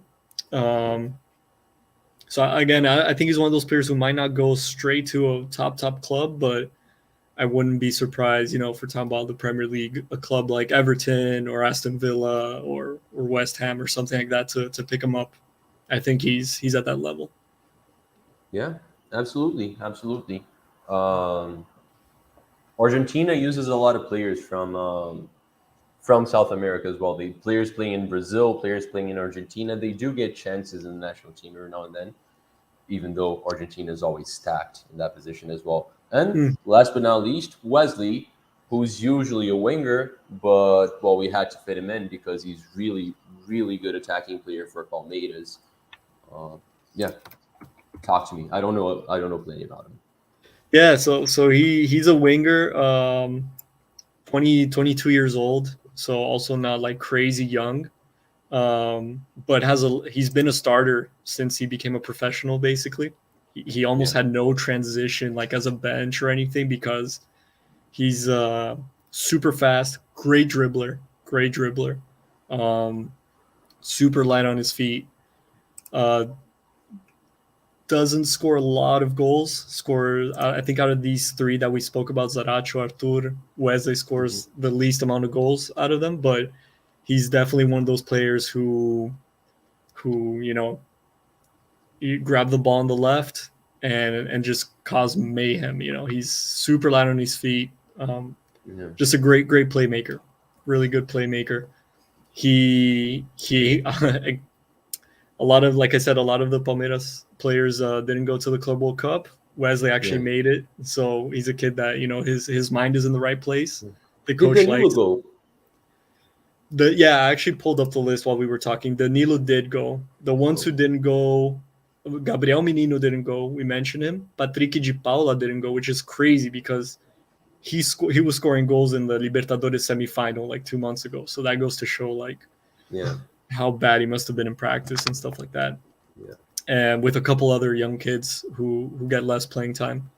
S2: Um, so again, I think he's one of those players who might not go straight to a top club, but I wouldn't be surprised, if we're talking about the Premier League, a club like Everton or Aston Villa or West Ham or something like that to pick him up. I think he's at that level.
S1: Yeah, absolutely, absolutely. Um, Argentina uses a lot of players from South America as well. The players playing in Brazil, players playing in Argentina, they do get chances in the national team every now and then, even though Argentina is always stacked in that position as well. And
S2: Mm.
S1: last but not least, Wesley, who's usually a winger, but well, we had to fit him in because he's really, really good attacking player for Palmeiras. Uh, yeah, talk to me. I don't know plenty about him.
S2: Yeah, so he's a winger, 22 years old, so also not like crazy young. But he's been a starter since he became a professional. Basically, he almost
S1: Yeah,
S2: had no transition like as a bench or anything because he's super fast, great dribbler, um, super light on his feet. Uh, doesn't score a lot of goals. I think out of these three that we spoke about, Zaracho, Artur, Wesley
S1: hmm,
S2: scores the least amount of goals out of them, but he's definitely one of those players who you grab the ball on the left and just cause mayhem. He's super light on his feet.
S1: yeah,
S2: Just a great playmaker, really good playmaker. He a lot of, like I said, a lot of the Palmeiras players didn't go to the Club World Cup. Wesley actually
S1: yeah.
S2: made it, so he's a kid that his mind is in the right place. The
S1: Did
S2: coach
S1: Danilo
S2: likes
S1: go?
S2: the yeah. I actually pulled up the list while we were talking. Danilo did go. The ones who
S1: Okay.
S2: didn't go, Gabriel Menino didn't go. We mentioned him. Patrick de Paula didn't go, which is crazy because he was scoring goals in the Libertadores semifinal like 2 months ago. So that goes to show like
S1: Yeah,
S2: how bad he must have been in practice and stuff like that.
S1: yeah,
S2: And with a couple other young kids who get less playing time.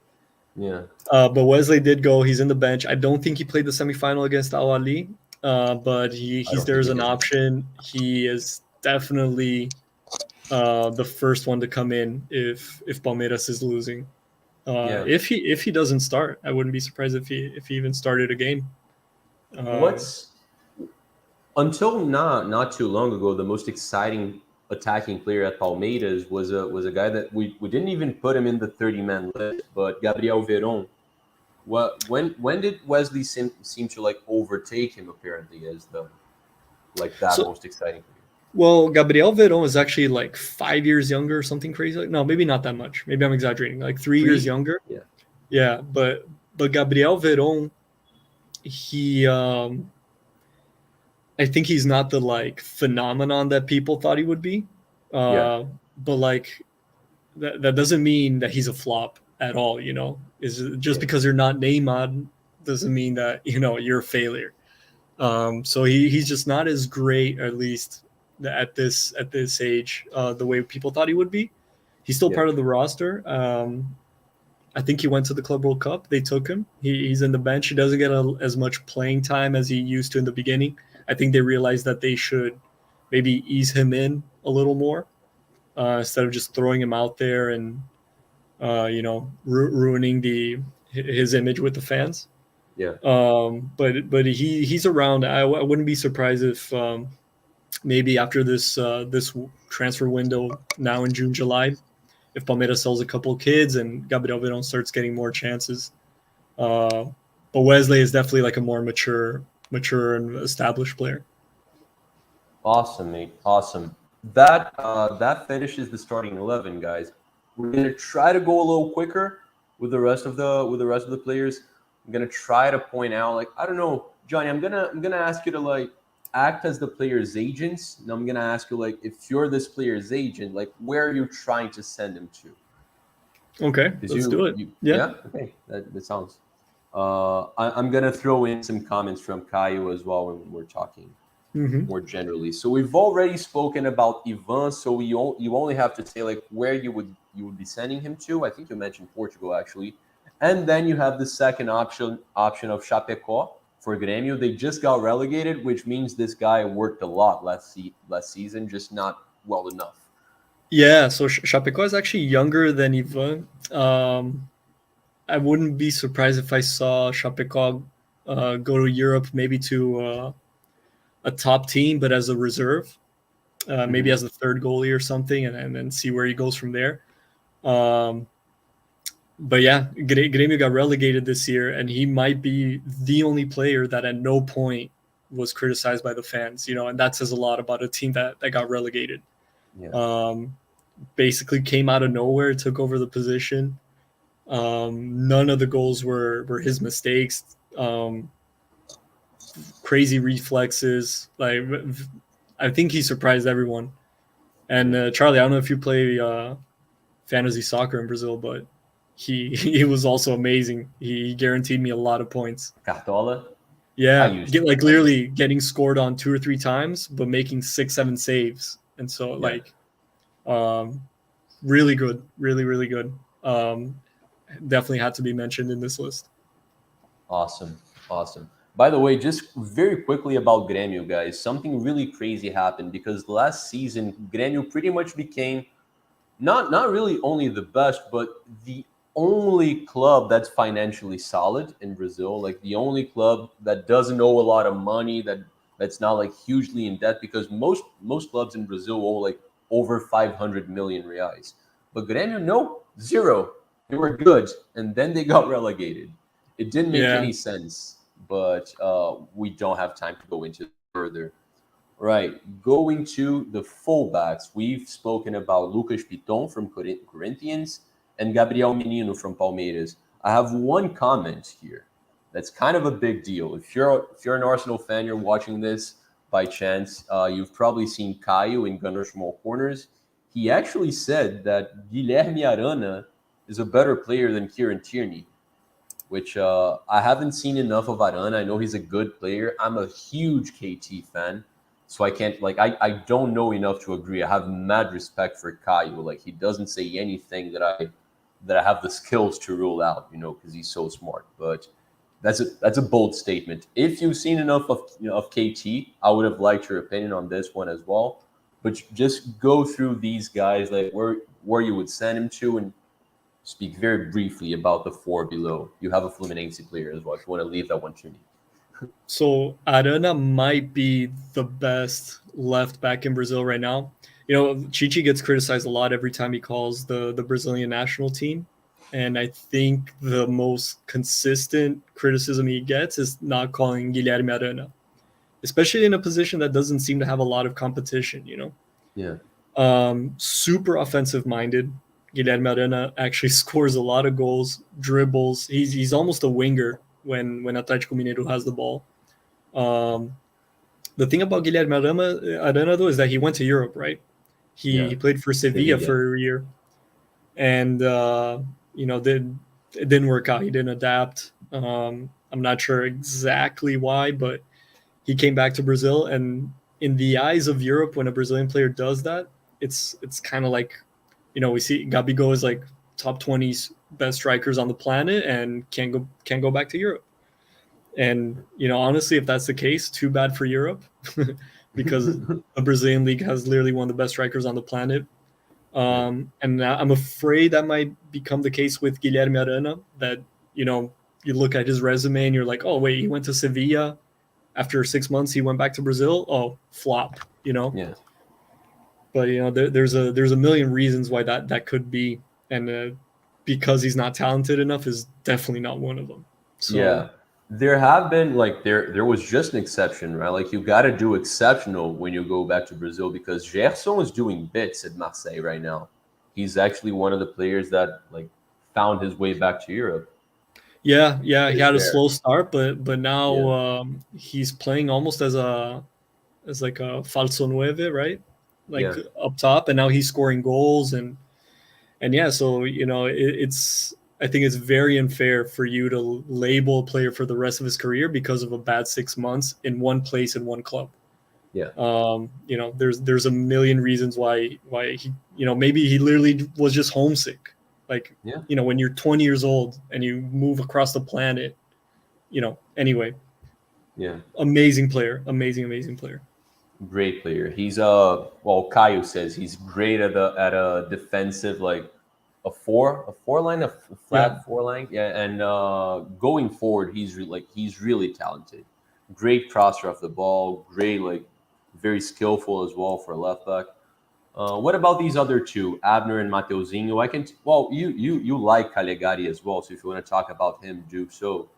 S1: yeah.
S2: But Wesley did go. He's in the bench. I don't think he played the semifinal against Al Ali, but
S1: I
S2: he's
S1: don't
S2: there
S1: think
S2: as
S1: he
S2: an
S1: did.
S2: option. He is definitely the first one to come in if Palmeiras is losing.
S1: Yeah.
S2: If he doesn't start, I wouldn't be surprised if he even started a game. Uh,
S1: What's until not too long ago, the most exciting attacking player at Palmeiras was a guy that we didn't even put him in the 30-man list, but Gabriel Veron. What when did Wesley seem to like overtake him apparently as the like that
S2: so
S1: most exciting player?
S2: Well, Gabriel Veron is actually like 5 years younger or something crazy. Like, no, maybe not that much. Maybe I'm exaggerating. Like 3 years
S1: Three?
S2: younger.
S1: Yeah.
S2: Yeah, but Gabriel Veron, he I think he's not the like phenomenon that people thought he would be.
S1: Yeah.
S2: But like that doesn't mean that he's a flop at all. Is just
S1: Yeah.
S2: because you're not Neymar doesn't mean that you're a failure. So he's just not as great, at least at this age, the way people thought he would be. He's still
S1: Yeah.
S2: part of the roster. I think he went to the Club World Cup. They took him. He's in the bench. He doesn't get as much playing time as he used to in the beginning. I think they realized that they should maybe ease him in a little more instead of just throwing him out there and ruining his image with the fans.
S1: Yeah.
S2: But he's around. I wouldn't be surprised if maybe after this transfer window now in June July, if Palmeiras sells a couple of kids and Gabriel Veron starts getting more chances. Uh, but Wesley is definitely like a more mature and established player.
S1: Awesome, mate. Awesome. That finishes the starting 11, guys. We're gonna try to go a little quicker with the rest of the players. I'm gonna try to point out, like, I don't know, Johnny. I'm gonna ask you to like act as the player's agents. And I'm gonna ask you like, if you're this player's agent, like, where are you trying to send him to?
S2: Okay,
S1: Because
S2: let's do it. Yeah.
S1: yeah, okay, that sounds. I'm gonna throw in some comments from Caio as well when we're talking. more generally. So we've already spoken about Ivan. So you only have to say like where you would be sending him to. I think you mentioned Portugal actually, and then you have the second option of Chapecó for Grêmio. They just got relegated, which means this guy worked a lot last season, just not well enough.
S2: Yeah, so Chapecó is actually younger than Ivan. I wouldn't be surprised if I saw Chapecó go to Europe, maybe to a top team, but as a reserve, maybe as a third goalie or something, and then see where he goes from there. But yeah, Grêmio got relegated this year, and he might be the only player that at no point was criticized by the fans, and that says a lot about a team that got relegated.
S1: Yeah.
S2: Basically came out of nowhere, took over the position. None of the goals were his mistakes. Crazy reflexes. Like, I think he surprised everyone. And Charlie, I don't know if you play fantasy soccer in Brazil, but he was also amazing. He guaranteed me a lot of points.
S1: Cartola.
S2: Yeah,
S1: I used to.
S2: literally getting scored on 2 or 3 times, but making 6-7 saves, and so um, really good, really really good. Definitely had to be mentioned in this list.
S1: Awesome. Awesome. By the way, just very quickly about Grêmio, guys, something really crazy happened because last season Grêmio pretty much became not really only the best, but the only club that's financially solid in Brazil. Like the only club that doesn't owe a lot of money, that's not like hugely in debt, because most clubs in Brazil owe like over 500 million reais. But Grêmio, no, zero. They were good, and then they got relegated. It didn't make
S2: Yeah.
S1: any sense, but we don't have time to go into it further. Right. Going to the fullbacks, we've spoken about Lucas Picton from Corinthians and Gabriel Menino from Palmeiras. I have one comment here that's kind of a big deal. If you're an Arsenal fan, you're watching this by chance, you've probably seen Caio in Gunner Small Corners. He actually said that Guilherme Arana is a better player than Kieran Tierney, which I haven't seen enough of Arana. I know he's a good player. I'm a huge KT fan, so I can't like I don't know enough to agree. I have mad respect for Caio. Like he doesn't say anything that I have the skills to rule out, because he's so smart. But that's a bold statement. If you've seen enough of KT, I would have liked your opinion on this one as well. But just go through these guys, like where you would send him to, and speak very briefly about the four below. You have a Fluminense player as well, if you want to leave that one to me.
S2: So Arana might be the best left back in Brazil right now. Chichi gets criticized a lot every time he calls the Brazilian national team. And I think the most consistent criticism he gets is not calling Guilherme Arana, especially in a position that doesn't seem to have a lot of competition,
S1: Yeah.
S2: Super offensive minded. Guilherme Arana actually scores a lot of goals, dribbles. He's almost a winger when Atlético Mineiro has the ball. The thing about Guilherme Arana though is that he went to Europe, right?
S1: Yeah.
S2: He played for Sevilla
S1: Sevilla.
S2: for a year, and it didn't work out. He didn't adapt. I'm not sure exactly why, but he came back to Brazil, and in the eyes of Europe, when a Brazilian player does that, it's kind of like, we see Gabigol is like top 20 best strikers on the planet and can't go back to Europe. And honestly, if that's the case, too bad for Europe, because the Brazilian league has literally one of the best strikers on the planet. And I'm afraid that might become the case with Guilherme Arana. That you look at his resume and you're like, oh wait, he went to Sevilla. After 6 months, he went back to Brazil. Oh, flop.
S1: Yeah.
S2: But there's a million reasons why that could be, and because he's not talented enough is definitely not one of them. So
S1: Yeah. There have been like there was just an exception, right? Like you got to do exceptional when you go back to Brazil, because Gerson is doing bits at Marseille right now. He's actually one of the players that like found his way back to Europe.
S2: yeah, he
S1: Is
S2: had a
S1: there?
S2: slow start, but now
S1: Yeah.
S2: he's playing almost as like a falso nueve, right? Like
S1: Yeah.
S2: up top, and now he's scoring goals, and yeah, so it's, I think it's very unfair for you to label a player for the rest of his career because of a bad 6 months in one place in one club.
S1: Yeah.
S2: There's a million reasons why he, maybe he literally was just homesick. Like,
S1: Yeah.
S2: when you're 20 years old and you move across the planet, anyway,
S1: Yeah.
S2: amazing player, amazing player.
S1: Great player. He's well, Caio says he's great at a defensive, like a four line, a
S2: Yeah.
S1: flat four line. Yeah, and going forward, he's really talented. Great crosser off the ball. Great, like very skillful as well for a left back. What about these other two, Abner and Mateuzinho? Well, you like Calegari as well, so if you want to talk about him, do so.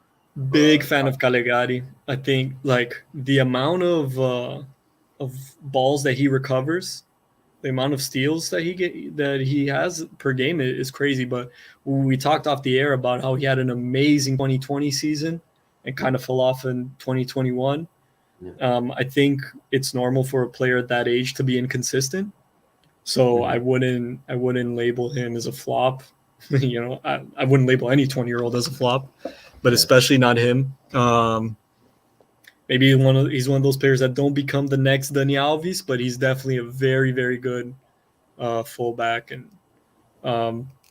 S2: Big
S1: But
S2: fan of Calegari. I think like the amount of balls that he recovers, the amount of steals that he has per game is crazy. But we talked off the air about how he had an amazing 2020 season and kind of fell off in 2021.
S1: yeah.
S2: I think it's normal for a player at that age to be inconsistent. So
S1: Mhm.
S2: I wouldn't label him as a flop. I wouldn't label any 20-year-old as a flop, but
S1: Yeah.
S2: especially not him. Maybe he's one of those players that don't become the next Dani Alves, but he's definitely a very very good fullback, and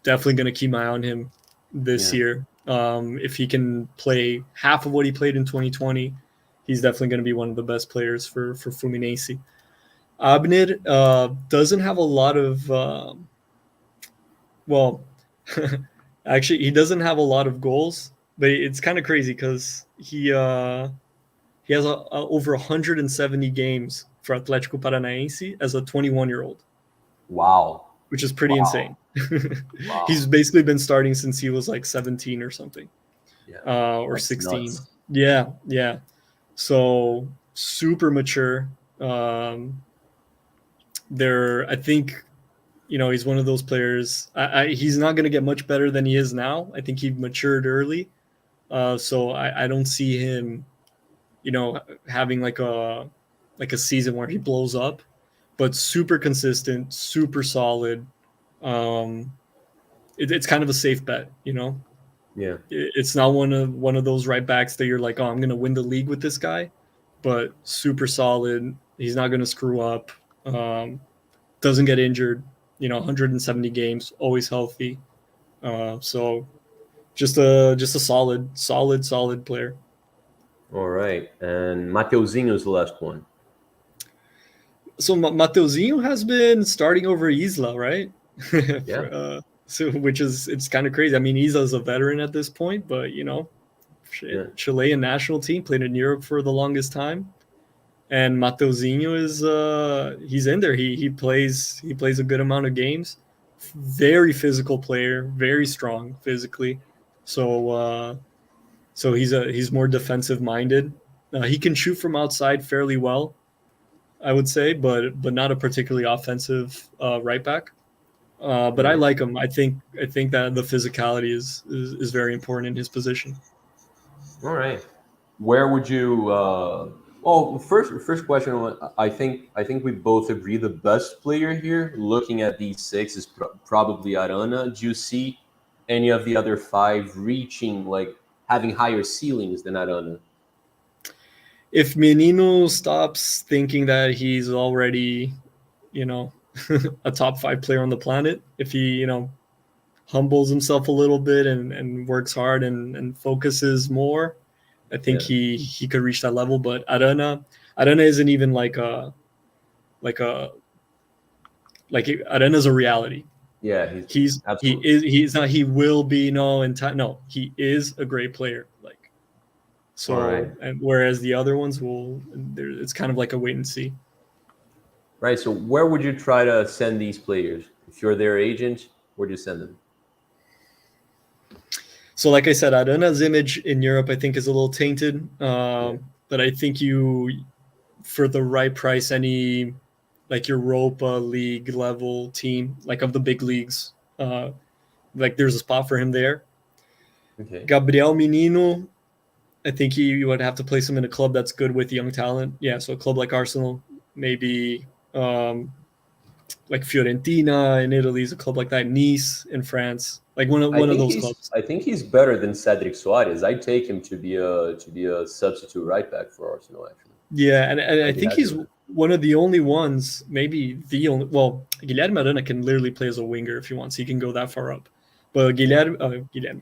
S2: definitely going to keep my eye on him this
S1: Yeah.
S2: year. If he can play half of what he played in 2020, he's definitely going to be one of the best players for Fluminense. Abner doesn't have a lot of well, actually, he doesn't have a lot of goals, but it's kind of crazy because he has over 170 games for Atlético Paranaense as a 21-year-old,
S1: Wow.
S2: which is pretty
S1: Wow.
S2: insane.
S1: Wow.
S2: He's basically been starting since he was like 17 or something,
S1: Yeah.
S2: or
S1: That's
S2: 16.
S1: nuts.
S2: Yeah, yeah. So super mature. Um, I think, he's one of those players. He's not going to get much better than he is now. I think he matured early. So I don't see him, having like a season where he blows up, but super consistent, super solid. Um, it's kind of a safe bet.
S1: Yeah.
S2: It's not one of those right backs that you're like, oh, I'm going to win the league with this guy, but super solid. He's not going to screw up. Um, doesn't get injured. 170 games, always healthy. So just a solid player.
S1: All right. And Mateuzinho's the last one.
S2: So Mateuzinho has been starting over Isla, right?
S1: Yeah.
S2: So which is it's kind of crazy. I mean, Isla's a veteran at this point, but
S1: Yeah.
S2: Chilean national team played in Europe for the longest time, and Mateuzinho is he's in there. He plays a good amount of games. Very physical player, very strong physically. So he's more defensive minded. He can shoot from outside fairly well, I would say, but not a particularly offensive right back. But I
S1: Yeah.
S2: like him. I think that the physicality is very important in his position.
S1: All right. Where would you? Well, first question. I think we both agree the best player here, looking at these six, is probably Arana. Do you see any of the other five reaching, like having higher ceilings than Arana?
S2: If Menino stops thinking that he's already, you know, a top 5 player on the planet, if he, humbles himself a little bit and works hard and focuses more, I think
S1: Yeah.
S2: he could reach that level. But Arana isn't even like a like Arena's a reality.
S1: Yeah. Absolutely.
S2: He's not he will be no in time. No, he is a great player. Like
S1: All right.
S2: so, and whereas the other ones it's kind of like a wait and see.
S1: Right. So where would you try to send these players if you're their agent? Where do you send them?
S2: So, like I said, Arena's image in Europe, I think, is a little tainted.
S1: Yeah.
S2: But I think for the right price, any like Europa League level team, like of the big leagues, like there's a spot for him there.
S1: Okay.
S2: Gabriel Menino, I think you would have to place him in a club that's good with young talent. Yeah, so a club like Arsenal, maybe like Fiorentina in Italy is a club like that. Nice in France, like
S1: I
S2: one of
S1: think
S2: those
S1: he's
S2: clubs.
S1: I think he's better than Cedric Soares. I'd take him to be a substitute right back for Arsenal actually.
S2: Yeah, and I
S1: Like it
S2: think
S1: has
S2: he's
S1: been.
S2: one of the only ones, maybe the only. Well, Guilherme Arana can literally play as a winger if he wants. He can go that far up. But
S1: Yeah.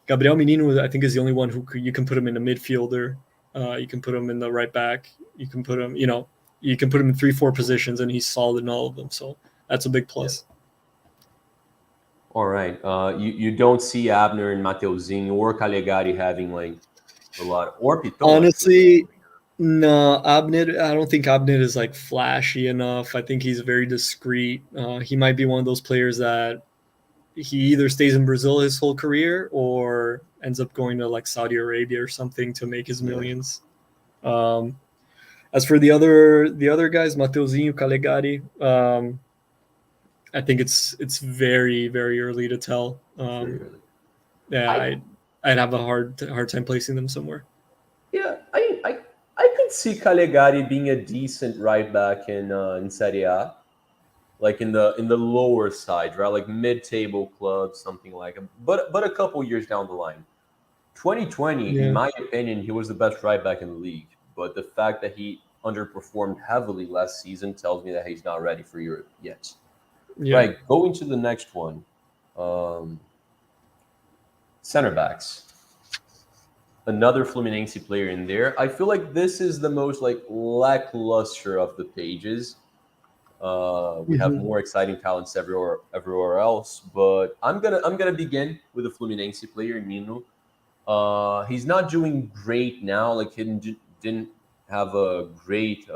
S2: Gabriel Menino, I think, is the only one who you can put him in a midfielder. You can put him in the right back. You can put him, you can put him in 3-4 positions, and he's solid in all of them. So that's a big
S1: Yeah.
S2: plus.
S1: All right. You don't see Abner and Mateuzinho or Calegari having like a lot, or Picton actually.
S2: Honestly, no, Abnid. I don't think Abnid is like flashy enough. I think he's very discreet. He might be one of those players that he either stays in Brazil his whole career or ends up going to like Saudi Arabia or something to make his
S1: Yeah.
S2: millions. Um, as for the other guys, Mateuzinho, Calegari, I think it's very very early to tell.
S1: It's very early.
S2: Yeah,
S1: I
S2: I'd have a hard time placing them somewhere.
S1: Yeah, I could see Calegari being a decent right back in Serie A, like in the lower side, right, like mid-table club, something like. But a couple years down the line, 2020, in
S2: Yeah,
S1: my opinion, he was the best right back in the league. But the fact that he underperformed heavily last season tells me that he's not ready for Europe yet.
S2: yeah.
S1: Right, going to the next one, um, center backs. Another Fluminense player in there. I feel like this is the most like lackluster of the pages. We have
S2: Mhm.
S1: more exciting talents everywhere else, but I'm gonna begin with a Fluminense player, Nino. He's not doing great now. Like he didn't have a great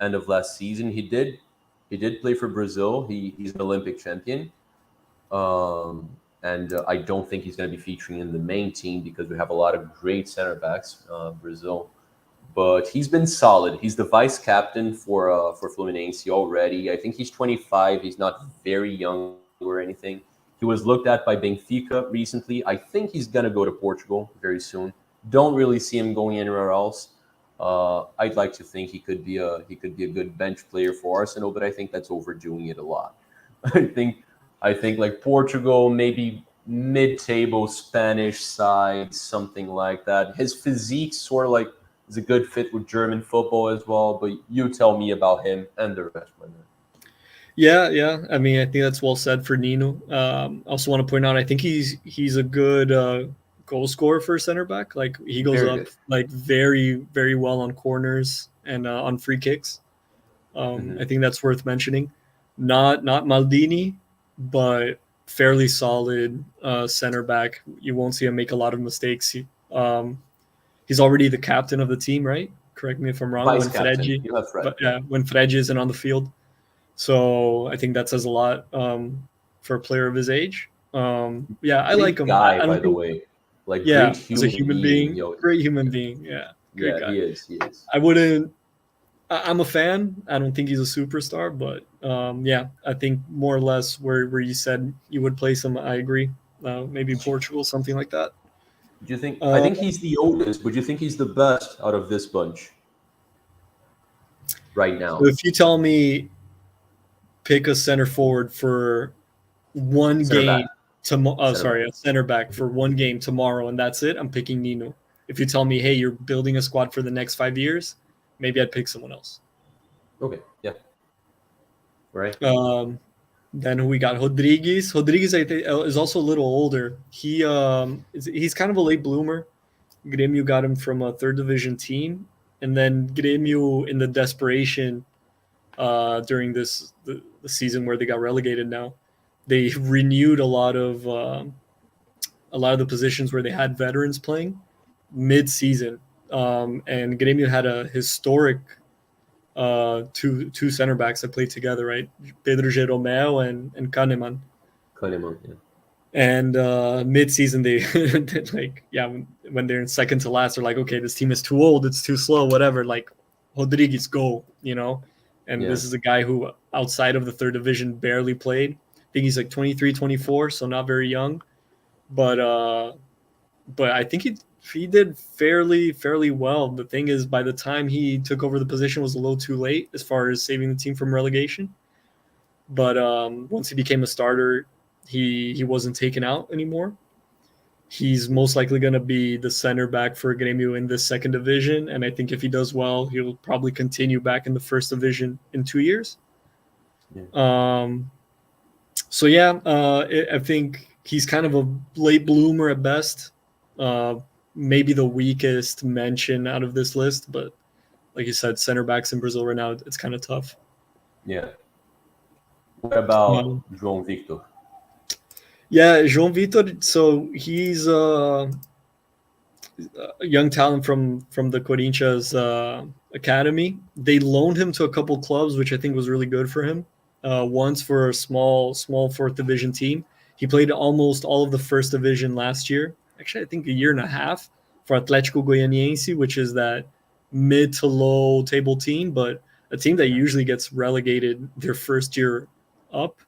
S1: end of last season. He did play for Brazil. He's an Olympic champion. And I don't think he's going to be featuring in the main team because we have a lot of great center backs, Brazil. But he's been solid. He's the vice captain for Fluminense already. I think he's 25. He's not very young or anything. He was looked at by Benfica recently. I think he's going to go to Portugal very soon. Don't really see him going anywhere else. I'd like to think he could be a good bench player for Arsenal, but I think that's overdoing it a lot. I think I think like Portugal, maybe mid-table Spanish side, something like that. His physique sort of like is a good fit with German football as well. But you tell me about him and the rest, my man.
S2: Yeah, yeah. I mean, I think that's well said for Nino. I also want to point out, I think he's a good goal scorer for a center back. Like he goes
S1: Very
S2: up
S1: good.
S2: like very very well on corners and on free kicks. I
S1: Hmm.
S2: think that's worth mentioning. Not Maldini, but fairly solid center back. You won't see him make a lot of mistakes. He's already the captain of the team, right? Correct me if I'm wrong.
S1: Vice captain, you have Fred.
S2: But
S1: Yeah,
S2: yeah, when Fred isn't on the field, so I think that says a lot for a player of his age. Yeah, I like
S1: great
S2: him.
S1: guy,
S2: I
S1: by
S2: don't
S1: the
S2: think.
S1: way. Like great
S2: Yeah, as a
S1: human
S2: human
S1: being.
S2: being,
S1: Yo,
S2: great human being. Yeah, great
S1: yeah,
S2: guy.
S1: he is. He is.
S2: I wouldn't. I'm a fan. I don't think he's a superstar, but yeah, I think more or less where you said you would place him, I agree. Maybe Portugal, something like that.
S1: Do you think? I
S2: Uh,
S1: think he's the oldest, but do you think he's the best out of this bunch right
S2: so
S1: now?
S2: if you tell me pick a center forward for one
S1: Center back.
S2: game tomorrow, oh,
S1: Center back.
S2: sorry, a center back for one game tomorrow, and that's it, I'm picking Nino. If you tell me, hey, you're building a squad for the next 5 years, maybe I'd pick someone else.
S1: Okay. Yeah. Right.
S2: Um, then who we got? Rodriguez. Rodriguez, I think, is also a little older. He's kind of a late bloomer. Grêmio got him from a third division team, and then Grêmio, in the desperation during the season where they got relegated, now they renewed a lot of the positions where they had veterans playing mid-season, and Grêmio had a historic two center backs that played together, right? Pedro Jeromel and Kahneman.
S1: Kahneman. Yeah.
S2: And mid-season, they like, yeah, when they're in second to last, they're like, okay, this team is too old, it's too slow, whatever. Like Rodriguez, go. And
S1: Yeah.
S2: this is a guy who, outside of the third division, barely played. I think he's like 23, 24, so not very young. But I think he did fairly well. The thing is, by the time he took over the position, was a little too late as far as saving the team from relegation. But once he became a starter, he wasn't taken out anymore. he's most likely going to be the center back for Grêmio in the second division. And I think if he does well, he'll probably continue back in the first division in 2 years.
S1: Yeah.
S2: So yeah, I think he's kind of a late bloomer at best. Maybe the weakest mention out of this list, but like you said, center backs in Brazil right now, it's kind of tough.
S1: Yeah. What about João Victor?
S2: Yeah, João Vitor. So he's a young talent from the Corinthians academy. They loaned him to a couple clubs, which I think was really good for him. Once for a small fourth division team. He played almost all of the first division last year. Actually, I think a year and a half for Atlético Goianiense, which is that mid to low table team, but a team that usually gets relegated their first year up,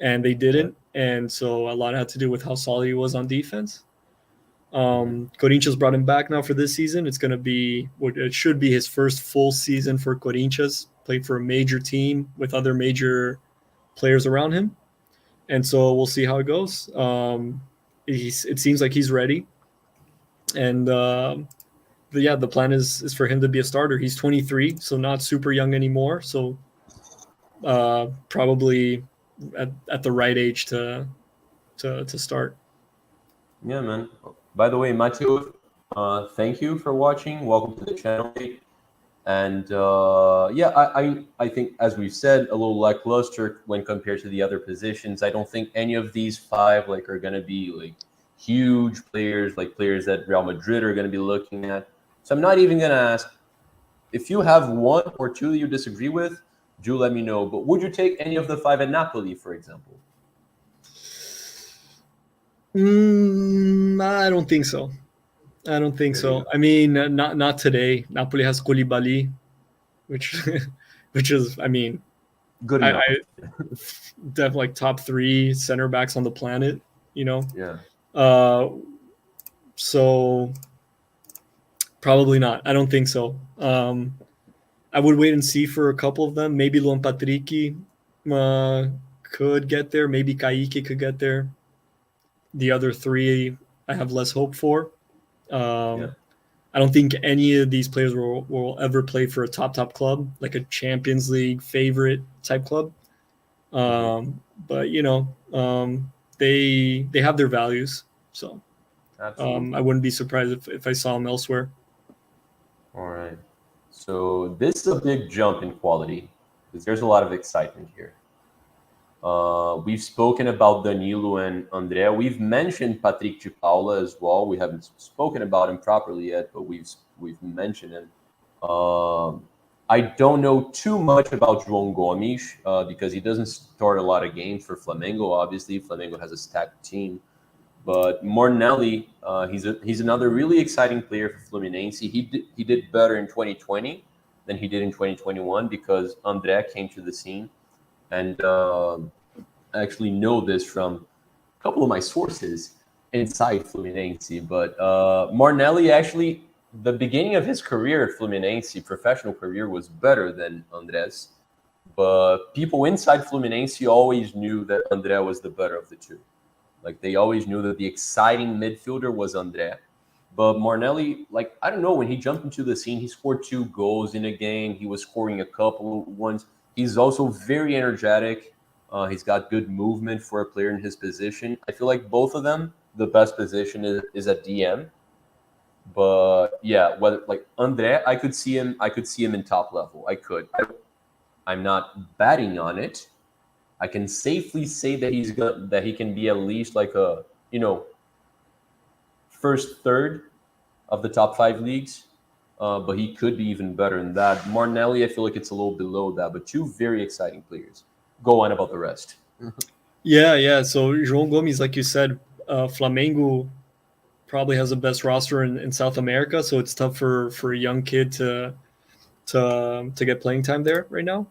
S2: and they didn't. And so a lot had to do with how solid he was on defense. Corinthians brought him back now for this season. It's going to be what it should be his first full season for Corinthians. Played for a major team with other major players around him, and so we'll see how it goes. It seems like he's ready, and the plan is for him to be a starter. He's 23, so not super young anymore. So probably at the right age to start.
S1: Yeah, man. By the way, Matthew, thank you for watching. Welcome to the channel. And I think, as we've said, a little lackluster when compared to the other positions. I don't think any of these five are going to be huge players, players that Real Madrid are going to be looking at. So I'm not even going to ask. If you have one or two that you disagree with, do let me know. But would you take any of the five at Napoli, for example?
S2: I don't think so. I mean, not today. Napoli has Koulibaly, which is, I mean,
S1: good enough.
S2: I definitely top 3 center backs on the planet.
S1: Yeah.
S2: So probably not. I don't think so. I would wait and see for a couple of them. Maybe Luan Patrick could get there. Maybe Kaique could get there. The other 3 I have less hope for. I don't think any of these players will ever play for a top club, like a Champions League favorite type club. But they have their values. So I wouldn't be surprised if I saw them elsewhere.
S1: All right. So this is a big jump in quality because there's a lot of excitement here. We've spoken about Danilo and André. We've mentioned Patrick de Paula as well. We haven't spoken about him properly yet, but we've mentioned him. I don't know too much about João Gomes because he doesn't start a lot of games for Flamengo. Obviously, Flamengo has a stacked team. But Mornelli, he's another really exciting player for Fluminense. He did better in 2020 than he did in 2021 because André came to the scene. And I actually know this from a couple of my sources inside Fluminense. But Mornelli, actually, the beginning of his career at Fluminense, professional career, was better than Andrés. But people inside Fluminense always knew that André was the better of the two. They always knew that the exciting midfielder was André. But Mornelli, I don't know, when he jumped into the scene, he scored 2 goals in a game. He was scoring a couple ones. He's also very energetic. He's got good movement for a player in his position. I feel like both of them, the best position is at DM. But yeah, whether André, I could see him in top level. I could. I'm not batting on it. I can safely say that he can be at least a first third of the top 5 leagues. But he could be even better than that. Mornelli, I feel like it's a little below that, but 2 very exciting players. Go on about the rest.
S2: Yeah. So João Gomes, like you said, Flamengo probably has the best roster in South America, so it's tough for a young kid to get playing time there right now.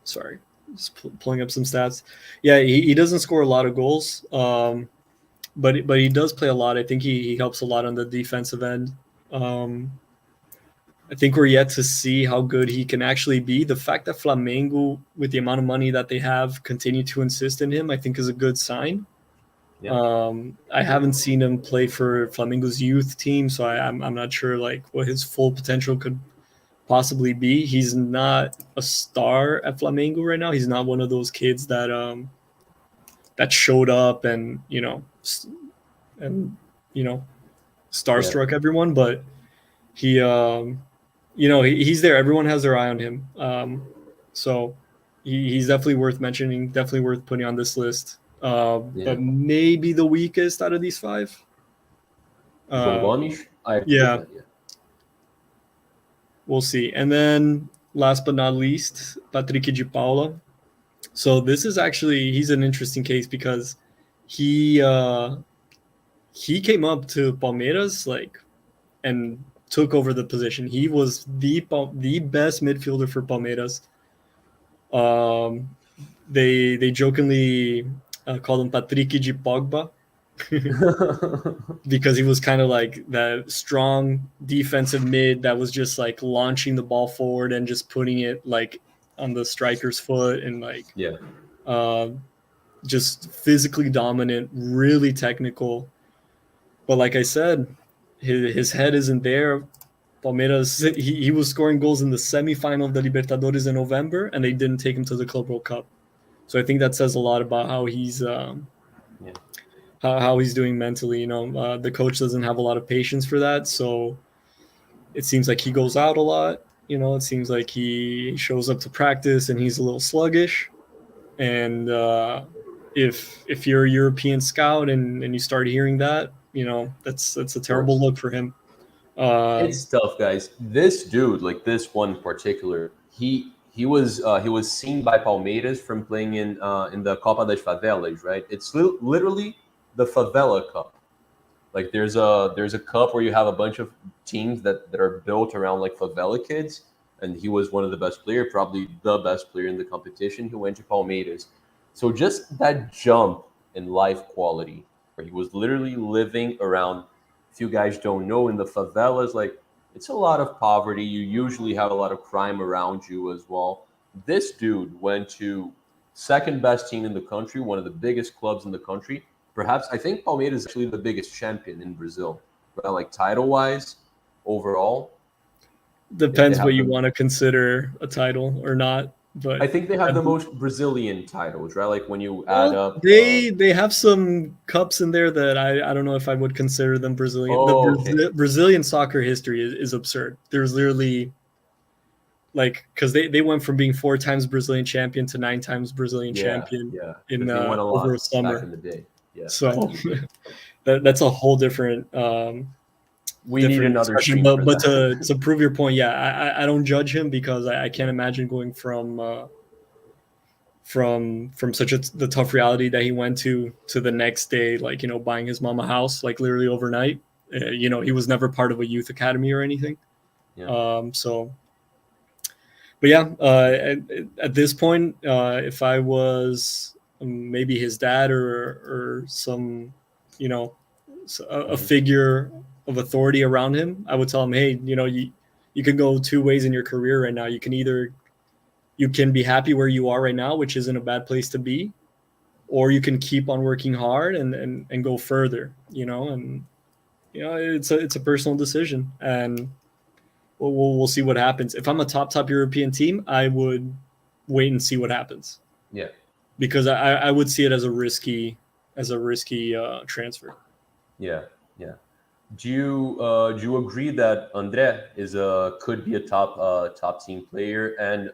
S2: Sorry, just pulling up some stats. Yeah, he doesn't score a lot of goals. But he does play a lot. I think he helps a lot on the defensive end. I think we're yet to see how good he can actually be. The fact that Flamengo, with the amount of money that they have, continue to insist in him, I think is a good sign.
S1: Yeah.
S2: I haven't seen him play for Flamengo's youth team, so I'm not sure like what his full potential could possibly be. He's not a star at Flamengo right now. He's not one of those kids that showed up and and you know
S1: Yeah.
S2: starstruck everyone, but he he's there. Everyone has their eye on him. So he's definitely worth mentioning, definitely worth putting on this list.
S1: Yeah.
S2: But maybe the weakest out of these five.
S1: João
S2: Uh,
S1: Gomes, I agree with
S2: yeah,
S1: that. Yeah.
S2: we'll see. And then last but not least, Patrick de Paula. So this is actually he's an interesting case because he uh, he came up to Palmeiras like and took over the position. He was the best midfielder for Palmeiras. Um, they jokingly called him Patrick de Pogba because he was kind of like that strong defensive mid that was just like launching the ball forward and just putting it like on the striker's foot and like
S1: Yeah.
S2: uh, just physically dominant, really technical. But like I said, his head isn't there. Palmeiras, he was scoring goals in the semifinal of the Libertadores in November, and they didn't take him to the Club World Cup. So I think that says a lot about how he's
S1: Yeah.
S2: how he's doing mentally. The coach doesn't have a lot of patience for that, so it seems like he goes out a lot. It seems like he shows up to practice and he's a little sluggish. And if you're a European scout and you start hearing that, that's a
S1: Of
S2: terrible
S1: course.
S2: look for him. Uh,
S1: It's tough, guys. This dude, like this one in particular, he was seen by Palmeiras from playing in the Copa das Favelas, right? It's literally the favela cup. Like there's a cup where you have a bunch of teams that are built around like favela kids, and he was one of the best player, probably the best player in the competition. He went to Palmeiras, so just that jump in life quality, where he was literally living around. If you guys don't know, in the favelas, like it's a lot of poverty. You usually have a lot of crime around you as well. This dude went to second best team in the country, one of the biggest clubs in the country. Perhaps I think Palmeiras is actually the biggest champion in Brazil, but like title wise, overall, they
S2: Depends what
S1: have
S2: you
S1: the.
S2: want to consider a title or not,
S1: I
S2: but
S1: think they have the most Brazilian titles, right? Like when you add
S2: well,
S1: up.
S2: they have some cups in there that I don't know if I would consider them Brazilian. The
S1: Oh, okay.
S2: Brazilian soccer history is absurd. There's literally like because they went from being 4 times Brazilian champion to 9 times Brazilian
S1: Yeah,
S2: champion
S1: yeah,
S2: in
S1: because they won a
S2: over a
S1: lot back
S2: summer.
S1: in the day. Yeah, back
S2: So
S1: in the day.
S2: that's a whole different
S1: We need
S2: different
S1: another
S2: discussion.
S1: stream
S2: But
S1: for
S2: but
S1: that.
S2: to prove your point, yeah, I don't judge him because I
S1: Yeah,
S2: can't imagine going from such the tough reality that he went to the next day, like buying his mom a house like literally overnight. He was never part of a youth academy or anything.
S1: yeah,
S2: So, but yeah, at this point, if I was maybe his dad or some, you know, a
S1: hmm
S2: figure of authority around him, I would tell him, hey, you can go two ways in your career right now. You can be happy where you are right now, which isn't a bad place to be, or you can keep on working hard and go further. And it's a personal decision, and we'll see what happens. If I'm a top European team, I would wait and see what happens
S1: yeah,
S2: because I would see it as a risky transfer.
S1: yeah, yeah. Do you agree that André could be a top team player, and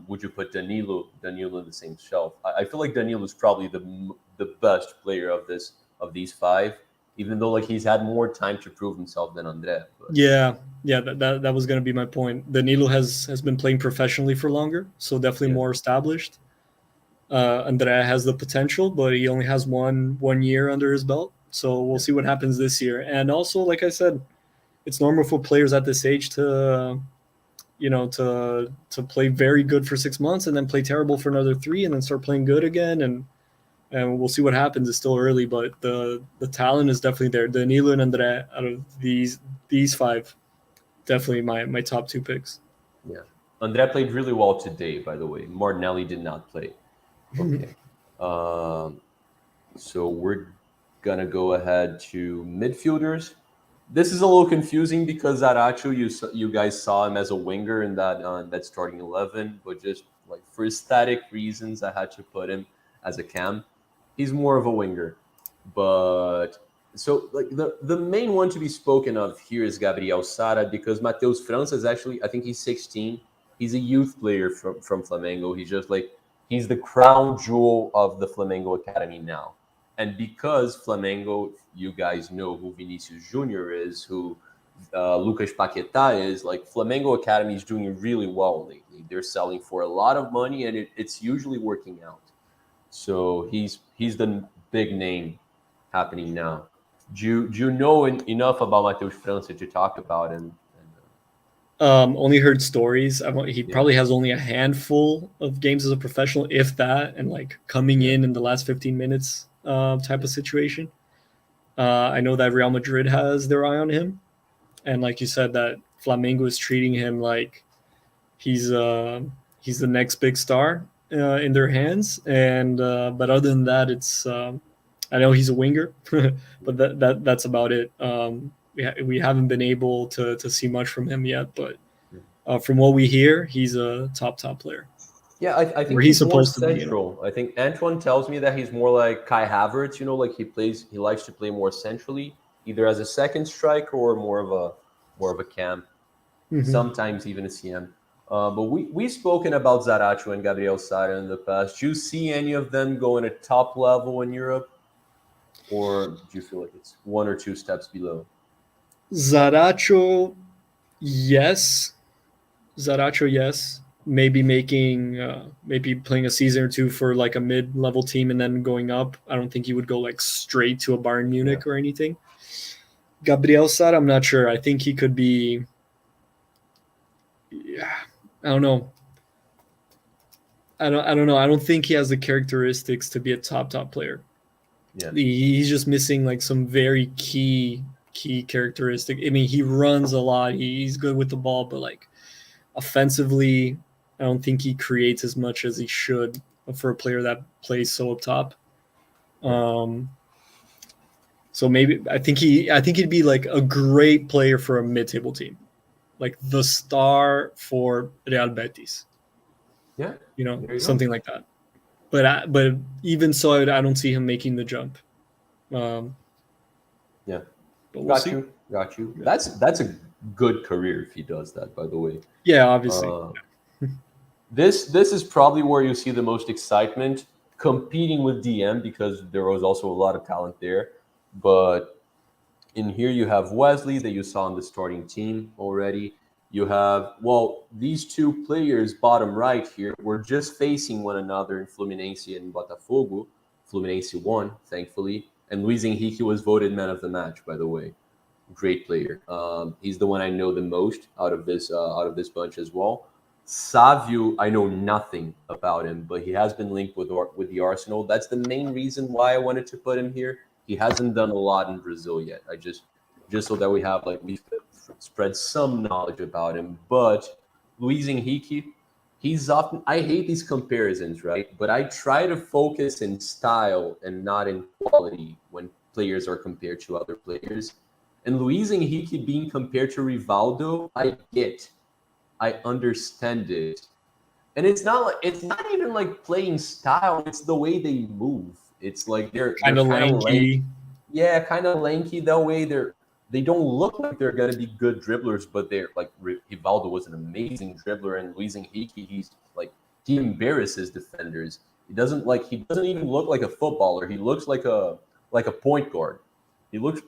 S1: would you put Danilo in the same shelf? I feel like Danilo is probably the best player of these five, even though like he's had more time to prove himself than André. But
S2: Yeah. That was going to be my point. Danilo has been playing professionally for longer, so definitely
S1: yeah,
S2: more established. Andrea has the potential, but he only has one year under his belt. So we'll
S1: yeah,
S2: see what happens this year. And also, like I said, it's normal for players at this age to play very good for 6 months and then play terrible for another three and then start playing good again. And we'll see what happens. It's still early, but the talent is definitely there. Danilo and Andrea out of these five, definitely my top two picks.
S1: yeah. André played really well today, by the way. Martinelli did not play. Okay. Um, so we're gonna go ahead to midfielders. This is a little confusing because Zaracho, you guys saw him as a winger in that starting 11, but just like for aesthetic reasons, I had to put him as a cam. He's more of a winger, but so like the main one to be spoken of here is Gabriel Sara because Mateus França is actually, I think he's 16. He's a youth player from Flamengo. He's just like he's the crown jewel of the Flamengo Academy now. And because Flamengo, you guys know who Vinicius Junior is, who Lucas Paquetá is, like Flamengo Academy is doing really well lately. They're selling for a lot of money, and it's usually working out. So he's the big name happening now. Do you know enough about Mateus França to talk about him?
S2: Only heard stories. He
S1: Yeah.
S2: probably has only a handful of games as a professional, if that, and like coming in the last 15 minutes type of situation. I know that Real Madrid has their eye on him, and like you said, that Flamengo is treating him like he's the next big star in their hands. And but other than that, it's I know he's a winger, but that's about it. We haven't been able to see much from him yet, but from what we hear, he's a top player.
S1: Yeah, I think
S2: Where
S1: he's more
S2: supposed to be,
S1: central. I think Antoine tells me that he's more like Kai Havertz. Like he likes to play more centrally, either as a second striker or more of a cam.
S2: Mhm.
S1: Sometimes even a CM. But we've spoken about Zaracho and Gabriel Sara in the past. Do you see any of them going at top level in Europe, or do you feel like it's one or two steps below?
S2: Zaracho, yes. Zaracho, yes. Maybe maybe playing a season or two for like a mid-level team and then going up. I don't think he would go like straight to a Bayern Munich or anything. Gabriel Sara, I'm not sure. I think he could be. Yeah, I don't know. I don't know. I don't think he has the characteristics to be a top player.
S1: Yeah.
S2: He's just missing like some very key characteristic. I mean, he runs a lot. He's good with the ball, but like offensively, I don't think he creates as much as he should for a player that plays so up top. So maybe I think he'd be like a great player for a mid-table team, like the star for Real Betis.
S1: Yeah,
S2: Something like that. But even so, I don't see him making the jump.
S1: Yeah,
S2: but we'll see.
S1: Got you. That's a good career if he does that. By the way.
S2: Yeah, obviously.
S1: This is probably where you see the most excitement competing with DM because there was also a lot of talent there. But in here you have Wesley that you saw on the starting team already. You have, these two players bottom right here were just facing one another in Fluminense and Botafogo. Fluminense won, thankfully. And Luis Henrique was voted man of the match, by the way. Great player. He's the one I know the most out of this bunch as well. Savio, I know nothing about him, but he has been linked with the Arsenal. That's the main reason why I wanted to put him here. He hasn't done a lot in Brazil yet. I just so that we spread some knowledge about him. But Luis Henrique, he's often, I hate these comparisons, right? But I try to focus in style and not in quality when players are compared to other players. And Luis Henrique being compared to Rivaldo, I understand it. And it's not even like playing style, it's the way they move. It's like they're
S2: kind of lanky.
S1: Yeah, kind of lanky that way. They don't look like they're gonna be good dribblers, but they're like Rivaldo was an amazing dribbler, and Luis Henrique, he embarrasses defenders. He doesn't even look like a footballer. He looks like a point guard. He looks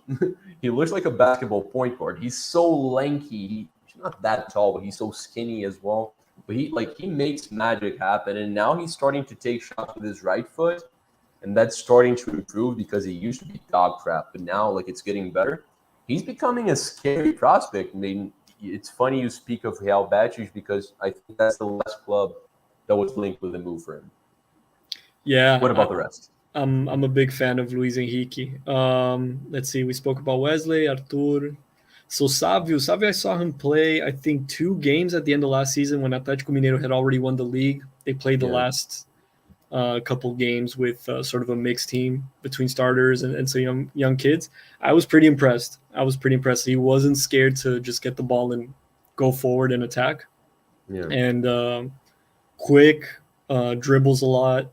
S1: he looks like a basketball point guard. He's so lanky. He's not that tall, but he's so skinny as well. But he makes magic happen, and now he's starting to take shots with his right foot, and that's starting to improve because he used to be dog crap, but now it's getting better. He's becoming a scary prospect. I mean, it's funny you speak of Real Betis because I think that's the last club that was linked with a move for him.
S2: Yeah.
S1: What about the rest?
S2: I'm a big fan of Luis Henrique. Let's see. We spoke about Wesley, Arthur. So Savio, I saw him play, I think, 2 games at the end of last season when Atlético Mineiro had already won the league. They played the last a couple games with sort of a mixed team between starters and some young kids. I was pretty impressed. He wasn't scared to just get the ball and go forward and attack.
S1: Yeah.
S2: And quick, dribbles a lot.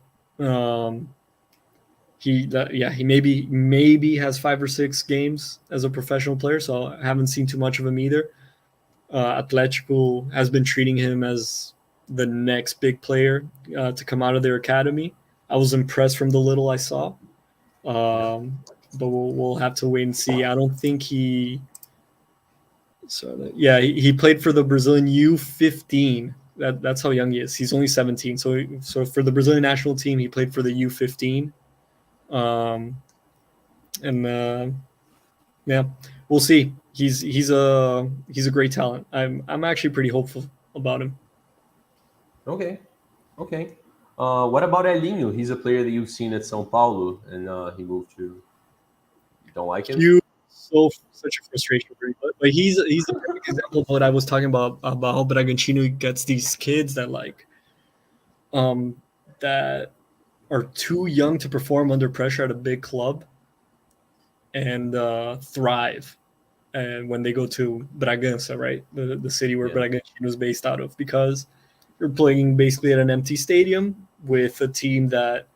S2: He maybe has 5 or 6 games as a professional player, so I haven't seen too much of him either. Atletico has been treating him as the next big player to come out of their academy. I was impressed from the little I saw, but we'll have to wait and see. I don't think he. So yeah, he played for the Brazilian U15. That's how young he is. He's only 17. So for the Brazilian national team, he played for the U15. And yeah, we'll see. He's a great talent. I'm actually pretty hopeful about him.
S1: Okay. Okay. What about Elinho? He's a player that you've seen at São Paulo, and he moved to. You don't like him?
S2: Such a frustration for me. But he's a perfect example of what I was talking about how Bragantino gets these kids that that are too young to perform under pressure at a big club and thrive. And when they go to Bragança, right, the city where Bragantino is based out of, because you're playing basically at an empty stadium with a team that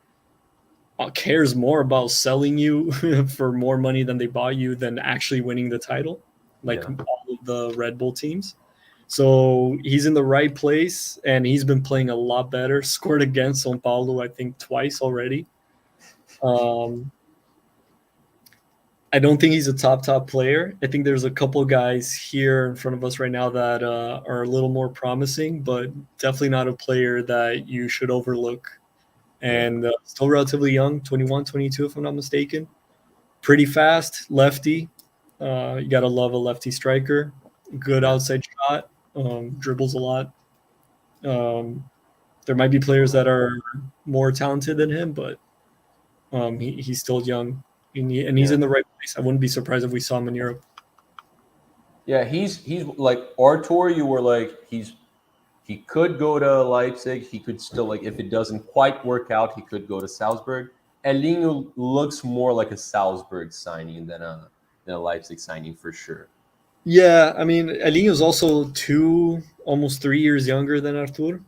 S2: cares more about selling you for more money than they bought you than actually winning the title, like all of the Red Bull teams. So he's in the right place, and he's been playing a lot better. Scored against São Paulo, I think, twice already. I don't think he's a top player. I think there's a couple guys here in front of us right now that are a little more promising, but definitely not a player that you should overlook. And still relatively young, 21, 22, if I'm not mistaken. Pretty fast, lefty. You got to love a lefty striker. Good outside shot, dribbles a lot. There might be players that are more talented than him, but he's still young, and he's in the right place. I wouldn't be surprised if we saw him in Europe.
S1: Yeah, he's like Artur. You were like he could go to Leipzig. He could still, like, if it doesn't quite work out, he could go to Salzburg. Elinho looks more like a Salzburg signing than a Leipzig signing for sure.
S2: Yeah, I mean, Elinho is also almost 3 years younger than Artur.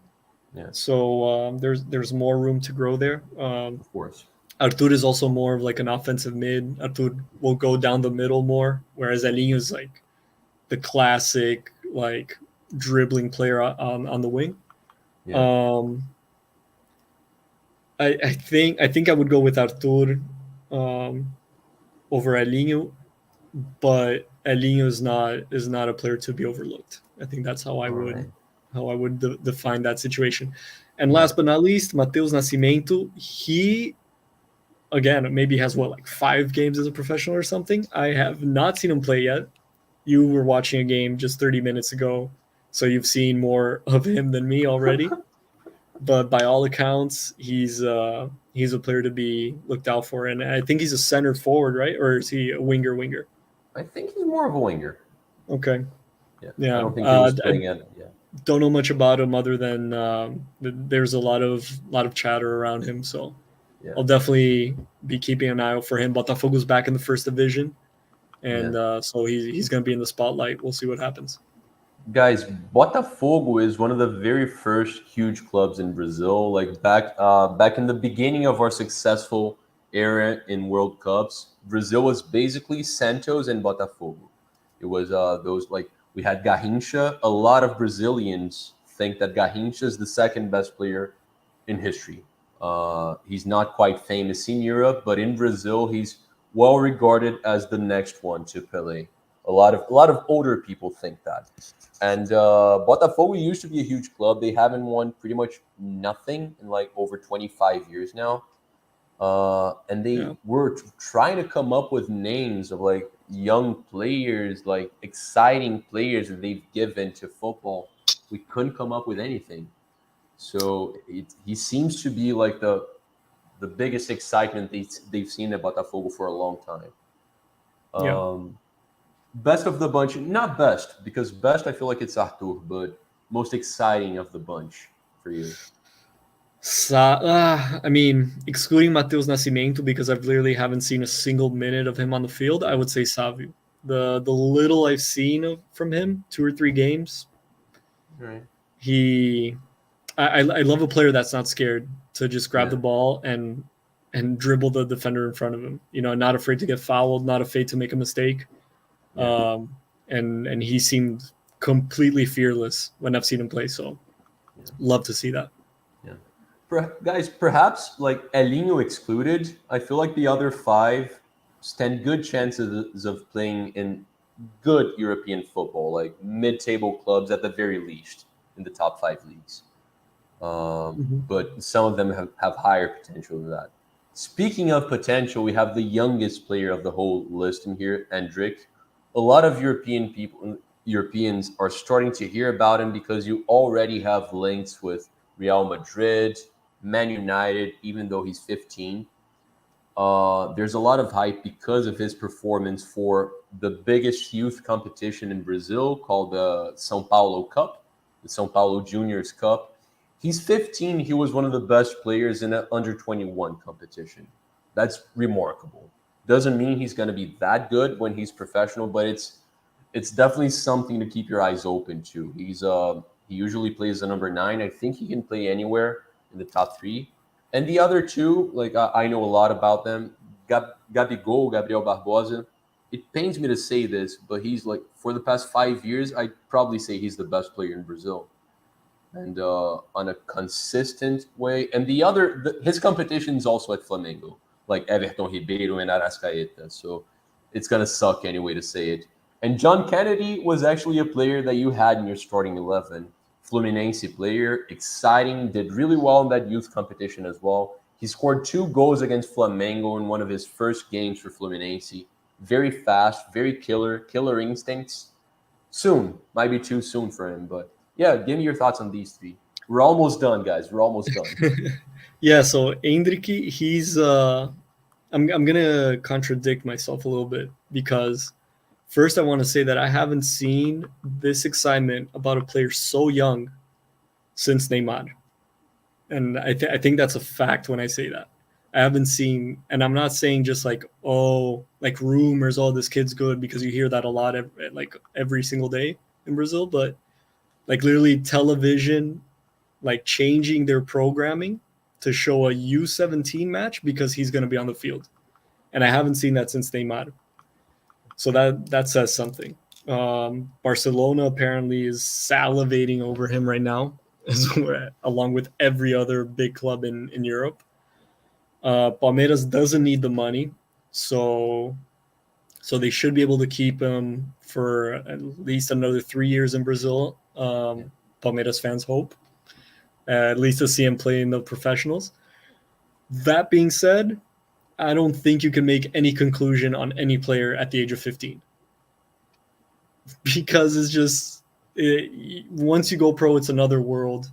S1: Yeah.
S2: So there's more room to grow there.
S1: Of course.
S2: Artur is also more of like an offensive mid. Artur will go down the middle more, whereas Elinho is like the classic like dribbling player on the wing.
S1: Yeah.
S2: I think I would go with Artur over Elinho, but Elinho is not a player to be overlooked. I think that's how I would define that situation. And last but not least, Matheus Nascimento. He again maybe has like 5 games as a professional or something. I have not seen him play yet. You were watching a game just 30 minutes ago, so you've seen more of him than me already. But by all accounts, he's a player to be looked out for, and I think he's a center forward, right? Or is he a winger?
S1: I think he's more of a winger.
S2: Okay.
S1: Yeah. I don't think he was playing it. Yeah.
S2: Don't know much about him other than there's a lot of chatter around him, so I'll definitely be keeping an eye out for him. Botafogo's back in the first division, and so he's going to be in the spotlight. We'll see what happens.
S1: Guys, Botafogo is one of the very first huge clubs in Brazil. Like back in the beginning of our successful era in World Cups, Brazil was basically Santos and Botafogo. It was those, like, we had Garrincha. A lot of Brazilians think that Garrincha is the second best player in history. He's not quite famous in Europe, but in Brazil, he's well regarded as the next one to Pelé. A lot of older people think that. And Botafogo used to be a huge club. They haven't won pretty much nothing in like over 25 years now. And they were trying to come up with names of like young players, like exciting players that they've given to football. We couldn't come up with anything. So he seems to be like the biggest excitement they've seen at Botafogo for a long time. Best of the bunch, not best, because best I feel like it's Artur, but most exciting of the bunch for you.
S2: I mean, excluding Matheus Nascimento, because I've literally haven't seen a single minute of him on the field, I would say Savio. The little I've seen from him, 2 or 3 games,
S1: Right.
S2: I love a player that's not scared to just grab
S1: Yeah.
S2: the ball and dribble the defender in front of him. Not afraid to get fouled, not afraid to make a mistake.
S1: Yeah.
S2: And he seemed completely fearless when I've seen him play. So
S1: Yeah.
S2: love to see that.
S1: Yeah. Guys, perhaps like Elinho excluded, I feel like the other five stand good chances of playing in good European football, like mid-table clubs at the very least in the top 5 leagues. But some of them have higher potential than that. Speaking of potential, we have the youngest player of the whole list in here, Endrick. A lot of Europeans are starting to hear about him because you already have links with Real Madrid, Man United, even though he's 15. There's a lot of hype because of his performance for the biggest youth competition in Brazil called the São Paulo Cup, the São Paulo Juniors Cup. He's 15. He was one of the best players in an under 21 competition. That's remarkable. Doesn't mean he's going to be that good when he's professional, but it's definitely something to keep your eyes open to. He usually plays the number 9. I think he can play anywhere in the top 3. And the other two, like I know a lot about them. Gabigol, Gabriel Barbosa. It pains me to say this, but he's like for the past 5 years, I'd probably say he's the best player in Brazil, and on a consistent way. And his competition is also at Flamengo, like Everton Ribeiro and Arrascaeta. So it's gonna suck anyway to say it. And John Kennedy was actually a player that you had in your starting 11. Fluminense player, exciting, did really well in that youth competition as well. He scored 2 goals against Flamengo in one of his first games for Fluminense. Very fast, very killer instincts. Soon, might be too soon for him, but yeah, give me your thoughts on these three. We're almost done, guys. We're almost done.
S2: Yeah, so Endrick, he's I'm gonna contradict myself a little bit because first I want to say that I haven't seen this excitement about a player so young since Neymar, and I think that's a fact when I say that. I haven't seen, and I'm not saying just like like rumors, this kid's good, because you hear that a lot, every single day in Brazil, but like literally television, like changing their programming to show a U17 match because he's going to be on the field, and I haven't seen that since Neymar. So that says something. Barcelona apparently is salivating over him right now, along with every other big club in Europe. Palmeiras doesn't need the money, so they should be able to keep him for at least another 3 years in Brazil. Palmeiras fans hope, at least to see him play in the professionals. That being said, I don't think you can make any conclusion on any player at the age of 15 because once you go pro, it's another world.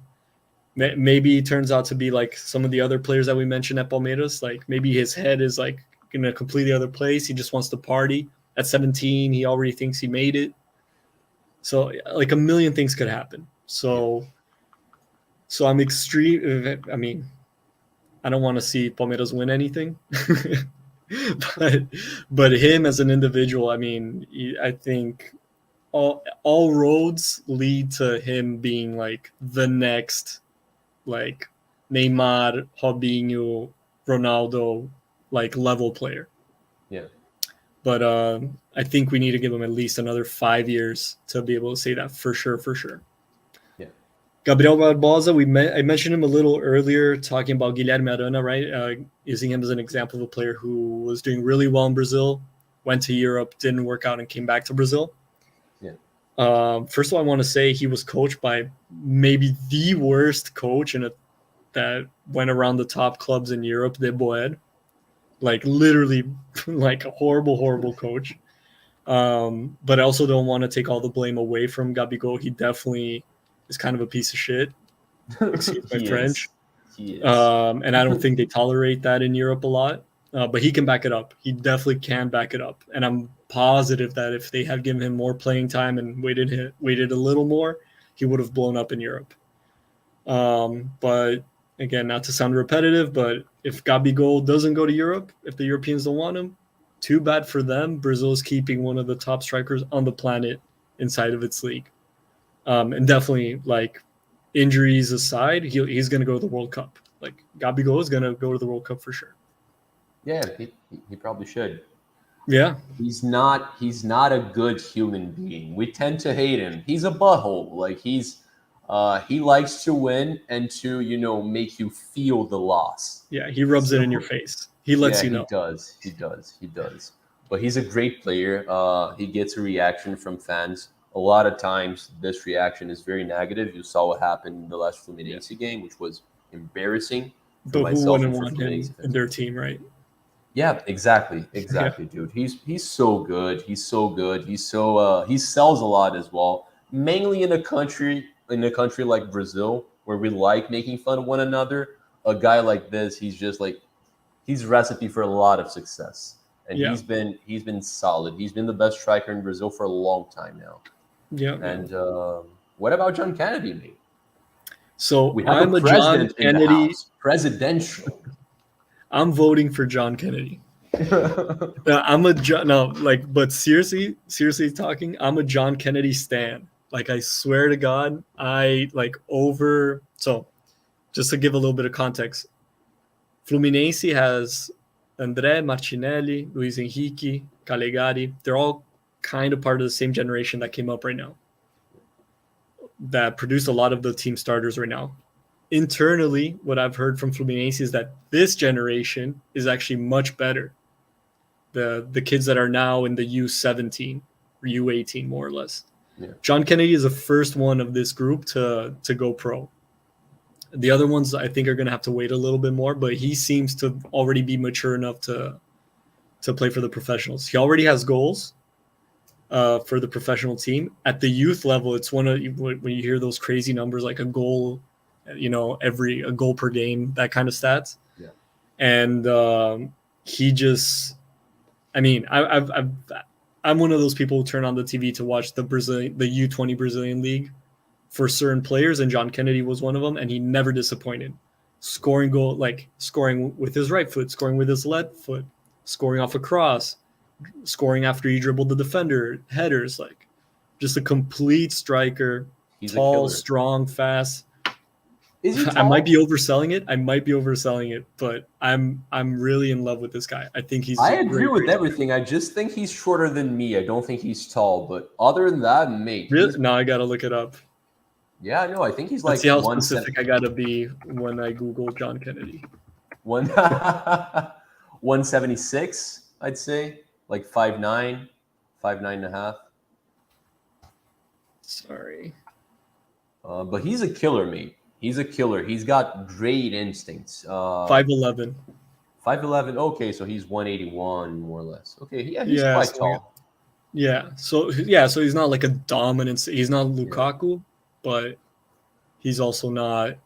S2: Maybe he turns out to be like some of the other players that we mentioned at Palmeiras. Like maybe his head is like in a completely other place. He just wants to party. At 17, he already thinks he made it. So like a million things could happen. So I'm extreme. I mean, I don't want to see Palmeiras win anything, but him as an individual, I mean, I think all roads lead to him being like the next, like Neymar, Robinho, Ronaldo, like level player.
S1: Yeah.
S2: But I think we need to give him at least another 5 years to be able to say that for sure.
S1: Yeah.
S2: Gabriel Barbosa, I mentioned him a little earlier, talking about Guilherme Arana, right? Using him as an example of a player who was doing really well in Brazil, went to Europe, didn't work out, and came back to Brazil.
S1: Yeah.
S2: First of all, I want to say he was coached by maybe the worst coach that went around the top clubs in Europe, De Boer. Like literally, like a horrible coach. But I also don't want to take all the blame away from Gabigol. He definitely is kind of a piece of shit. Excuse my French.
S1: He is.
S2: And I don't think they tolerate that in Europe a lot. But he can back it up. He definitely can back it up. And I'm positive that if they had given him more playing time and waited a little more, he would have blown up in Europe. But again, not to sound repetitive, but if Gabigol doesn't go to Europe, if the Europeans don't want him, too bad for them. Brazil's keeping one of the top strikers on the planet inside of its league. And definitely, like, injuries aside, he's going to go to the World Cup. Like, Gabigol is going to go to the World Cup for sure.
S1: Yeah, he probably should.
S2: Yeah.
S1: He's not a good human being. We tend to hate him. He's a butthole. Like he likes to win and to, make you feel the loss.
S2: Yeah, he rubs it in your face. He lets you know.
S1: He does. But he's a great player. He gets a reaction from fans. A lot of times this reaction is very negative. You saw what happened in the last Fluminense game, which was embarrassing for
S2: But who
S1: myself
S2: wouldn't
S1: and for
S2: want
S1: Fluminense
S2: him
S1: fans.
S2: in their team, right?
S1: Yeah, exactly, dude. He's so good. He's so good. He sells a lot as well. Mainly in a country like Brazil, where we like making fun of one another. A guy like this, he's just like he's recipe for a lot of success. And
S2: Yeah.
S1: he's been solid. He's been the best striker in Brazil for a long time now.
S2: Yeah.
S1: And what about John Kennedy, mate?
S2: So
S1: We have
S2: I'm
S1: a
S2: a John
S1: president in the
S2: Kennedy.
S1: house. Presidential.
S2: I'm voting for John Kennedy. I'm a John. No, like, but seriously talking, I'm a John Kennedy stan. Like, I swear to God, So, just to give a little bit of context, Fluminense has André, Martinelli, Luis Henrique, Calegari. They're all kind of part of the same generation that came up right now, that produce a lot of the team starters right now. Internally, what I've heard from Fluminense is that this generation is actually much better. The kids that are now in the U17 or U18, more or less.
S1: Yeah.
S2: John Kennedy is the first one of this group to go pro. The other ones, I think, are going to have to wait a little bit more, but he seems to already be mature enough to play for the professionals. He already has goals for the professional team. At the youth level, it's when you hear those crazy numbers, like a goal, a goal per game, that kind of stats.
S1: Yeah.
S2: And he just, I mean, I'm one of those people who turn on the TV to watch the U20 Brazilian league for certain players, and John Kennedy was one of them, and he never disappointed. Scoring with his right foot, scoring with his left foot, scoring off a cross, scoring after he dribbled the defender, headers, like just a complete striker.
S1: He's
S2: tall, strong, fast.
S1: Is he tall?
S2: I might be overselling it, but I'm really in love with this guy. I think
S1: I agree with everything. I just think he's shorter than me. I don't think he's tall, but other than that, mate.
S2: Really? No, I gotta look it up.
S1: Yeah, no, I think he's
S2: Let's see how specific I gotta be when I Google John Kennedy.
S1: 176, I'd say, like 5'9", 5'9.5".
S2: Sorry.
S1: But he's a killer, mate. He's a killer. He's got great instincts.
S2: 5'11".
S1: 5'11". Okay, so he's 181 more or less. Okay, he's quite tall.
S2: Yeah. So he's not like a dominant. He's not Lukaku, but he's also not,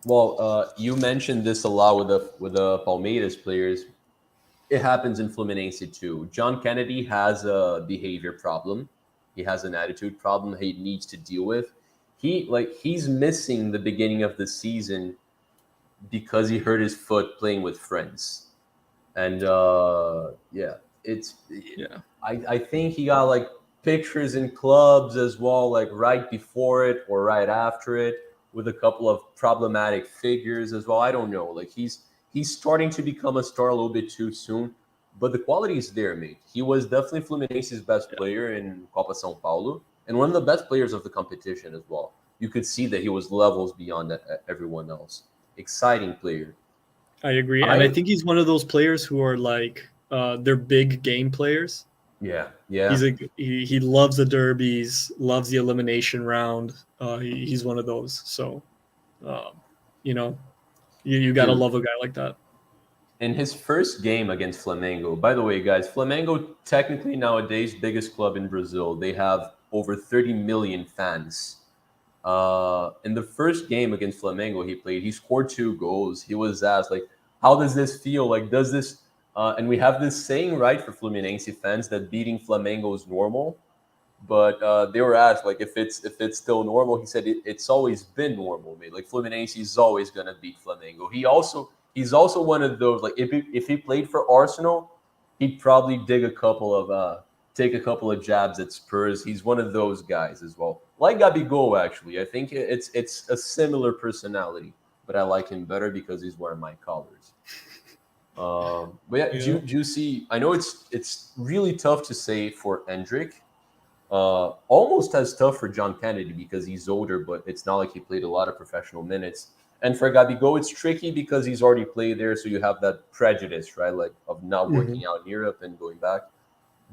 S1: Well, you mentioned this a lot with the Palmeiras players. It happens in Fluminense too. John Kennedy has a behavior problem. He has an attitude problem he needs to deal with. He's missing the beginning of the season because he hurt his foot playing with friends. And I think he got like pictures in clubs as well, like right before it or right after it, with a couple of problematic figures as well. I don't know. Like he's starting to become a star a little bit too soon, but the quality is there, mate. He was definitely Fluminense's best player in Copa São Paulo and one of the best players of the competition as well. You could see that he was levels beyond everyone else. Exciting player.
S2: I agree. And I think he's one of those players who are like, they're big game players.
S1: Yeah.
S2: He loves the derbies, loves the elimination round. He's one of those. So, you got to love a guy like that.
S1: In his first game against Flamengo, by the way, guys, Flamengo technically nowadays biggest club in Brazil. They have over 30 million fans. In the first game against Flamengo he played, he scored 2 goals. He was asked, like, how does this feel? Like, does this... and we have this saying, right, for Fluminense fans, that beating Flamengo is normal. But they were asked like if it's still normal. He said it's always been normal, mate. Like Fluminense is always gonna beat Flamengo. He's also one of those like if he played for Arsenal, he'd probably take a couple of jabs at Spurs. He's one of those guys as well. Like Gabigol, actually. I think it's a similar personality, but I like him better because he's wearing my colors. But yeah,
S2: Yeah.
S1: do you see? I know it's really tough to say for Endrick. Almost as tough for John Kennedy because he's older, but it's not like he played a lot of professional minutes. And for Gabigol, it's tricky because he's already played there, so you have that prejudice, right? Like of not
S2: Mhm.
S1: working out in Europe and going back.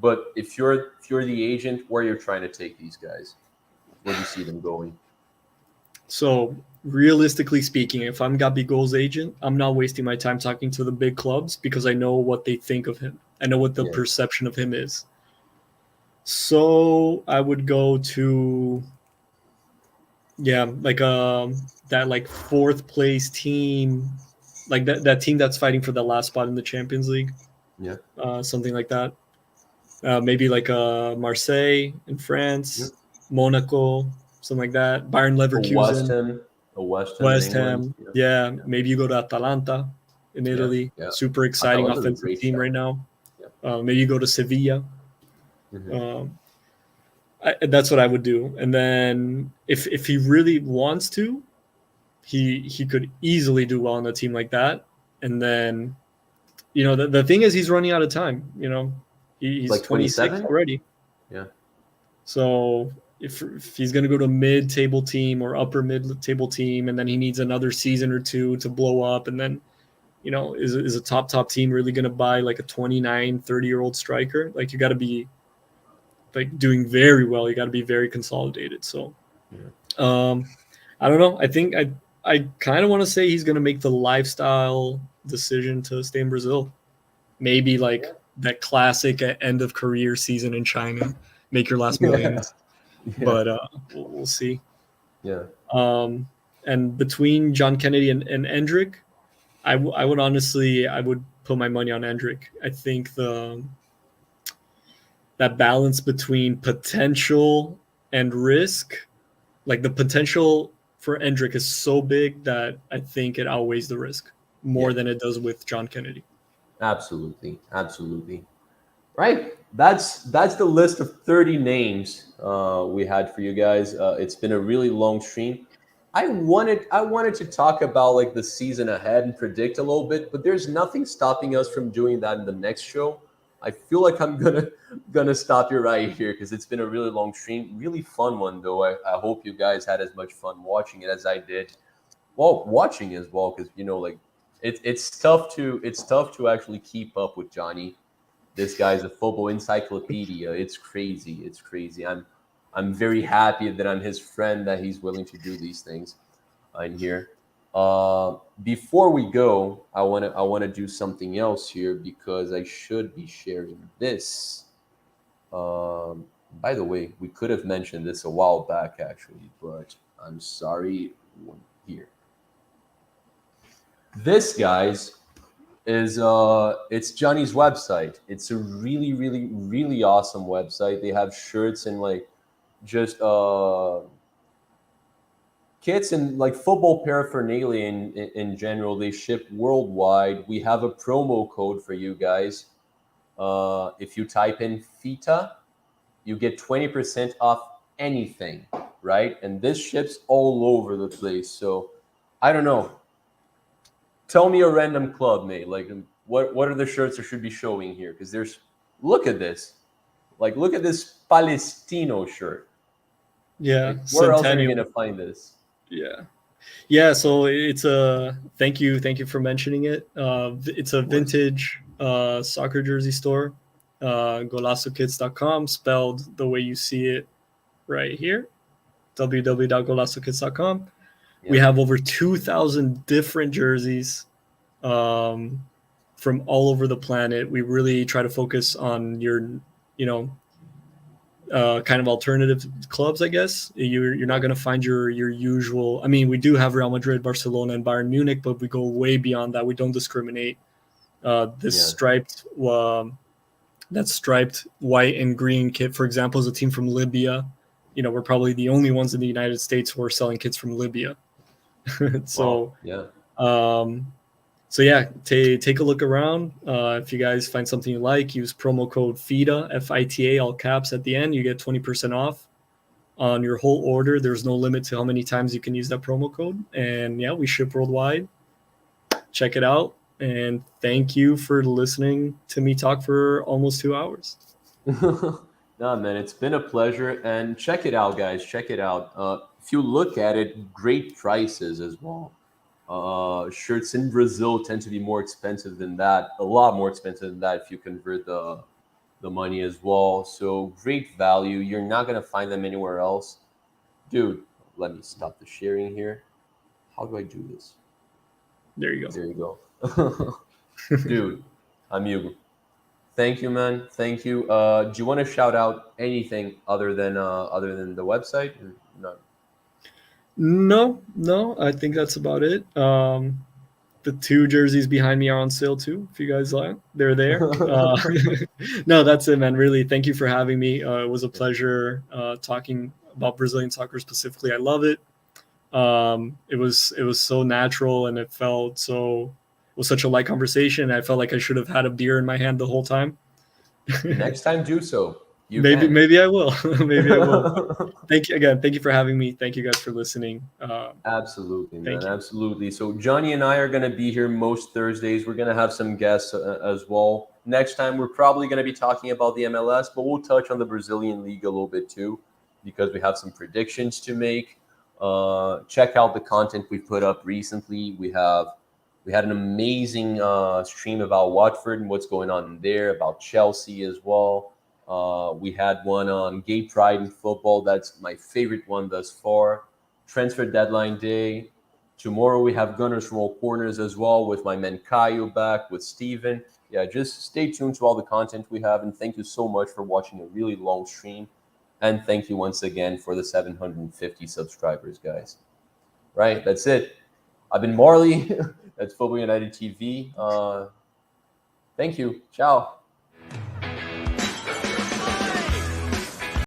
S1: But if you're the agent, where you're trying to take these guys, where do you see them going?
S2: So realistically speaking, if I'm Gabigol's agent, I'm not wasting my time talking to the big clubs because I know what they think of him. I know what the
S1: Yeah,
S2: perception of him is. So I would go to like that like fourth place team, like that team that's fighting for the last spot in the Champions League,
S1: yeah,
S2: something like that. Maybe like Marseille in
S1: yeah.
S2: France, Monaco, something like that. Bayern
S1: A West
S2: Leverkusen,
S1: Ham, a West Ham in
S2: West
S1: England.
S2: Ham.
S1: Yeah,
S2: Yeah,
S1: yeah,
S2: maybe you go to Atalanta in
S1: yeah,
S2: Italy.
S1: yeah.
S2: Super exciting
S1: Atalanta's a
S2: offensive
S1: great
S2: team
S1: shout.
S2: right now.
S1: Yeah.
S2: Maybe you go to Sevilla.
S1: Hmm.
S2: Um, that's what I would do. And then if he really wants to, he could easily do well on a team like that. And then the thing is he's running out of time. He's
S1: Like
S2: 26
S1: 27.
S2: already.
S1: Yeah,
S2: So if he's going to go to a mid-table team or upper mid-table team, and then he needs another season or two to blow up, and then is a top team really going to buy like a 29, 30-year-old striker? Like you got to be like doing very well. You got to be very consolidated. So
S1: yeah.
S2: um, I don't know. I think I kind of want to say he's going to make the lifestyle decision to stay in Brazil. Maybe like that classic end of career season in China, make your last
S1: Yeah,
S2: millions.
S1: yeah,
S2: But we'll see.
S1: yeah.
S2: Um, and between John Kennedy and Endrick, I would honestly I would put my money on Endrick. I think that balance between potential and risk, like the potential for Endrick is so big that I think it outweighs the risk more
S1: Yeah.
S2: than it does with John Kennedy.
S1: Absolutely, absolutely. Right. That's the list of 30 names we had for you guys. It's been a really long stream. I wanted to talk about like the season ahead and predict a little bit, but there's nothing stopping us from doing that in the next show. I feel like I'm gonna stop you right here because it's been a really long stream, really fun one though. I hope you guys had as much fun watching it as I did. Well, watching as well because like it's tough to actually keep up with Johnny. This guy's a football encyclopedia. It's crazy. It's crazy. I'm very happy that I'm his friend, that he's willing to do these things in here. Before we go, I wanna do something else here because I should be sharing this. Um, by the way, we could have mentioned this a while back actually, but I'm sorry. Here, this guys is it's Johnny's website. It's a really, really, really awesome website. They have shirts and like just kits and like football paraphernalia in general. They ship worldwide. We have a promo code for you guys. If you type in FITA, you get 20% off anything, right? And this ships all over the place. So I don't know. Tell me a random club, mate. Like, what are the shirts that should be showing here? Because look at this. Like, look at this Palestino shirt.
S2: Yeah,
S1: Like, where else are you
S2: Centennial.
S1: gonna find this?
S2: Yeah. Yeah, so it's a thank you for mentioning it. It's a
S1: Of course.
S2: vintage soccer jersey store, golasokids.com, spelled the way you see it right here, www.golasokids.com. We
S1: Yeah,
S2: have over 2,000 different jerseys um, from all over the planet. We really try to focus on you know, kind of alternative clubs, I guess. You're not
S1: yeah,
S2: going to find your usual. I mean, we do have Real Madrid, Barcelona, and Bayern Munich, but we go way beyond that. We don't discriminate. This
S1: yeah.
S2: striped that striped white and green kit, for example, is a team from Libya. We're probably the only ones in the United States who are selling kits from Libya. So,
S1: Wow. Yeah.
S2: so yeah, take a look around. If you guys find something you like, use promo code F.I.T.A, F-I-T-A, all caps at the end. You get 20% off on your whole order. There's no limit to how many times you can use that promo code. And yeah, we ship worldwide. Check it out. And thank you for listening to me talk for almost 2 hours.
S1: No, man, it's been a pleasure. And check it out, guys. Check it out. If you look at it, great prices as well. Shirts in Brazil tend to be more expensive than that, a lot more expensive than that if you convert the money as well. So great value. You're not gonna find them anywhere else, dude. Let me stop the sharing here. How do I do this?
S2: There you go.
S1: There you go, dude. Amigo, thank you, man. Thank you. Do you want to shout out anything other than the website? Or no.
S2: No, I think that's about it. The 2 jerseys behind me are on sale too. If you guys like, they're there. No, that's it, man. Really, thank you for having me. It was a pleasure talking about Brazilian soccer specifically. I love it. It was so natural, and it was such a light conversation. I felt like I should have had a beer in my hand the whole time.
S1: Next time, do so. You
S2: Maybe I will. Maybe I will. Thank you again. Thank you for having me. Thank you guys for listening.
S1: Absolutely, man.
S2: Thank you.
S1: Absolutely. So Johnny and I are going to be here most Thursdays. We're going to have some guests as well. Next time, we're probably going to be talking about the MLS, but we'll touch on the Brazilian League a little bit too, because we have some predictions to make. Check out the content we put up recently. We had an amazing stream about Watford and what's going on there, about Chelsea as well. We had one on gay pride in football. That's my favorite one thus far. Transfer deadline day. Tomorrow we have Gunners from all corners as well, with my man Caio back, with Steven. Yeah, just stay tuned to all the content we have, and thank you so much for watching a really long stream. And thank you once again for the 750 subscribers, guys. Right, that's it. I've been Marley. That's Football United TV. Thank you. Ciao.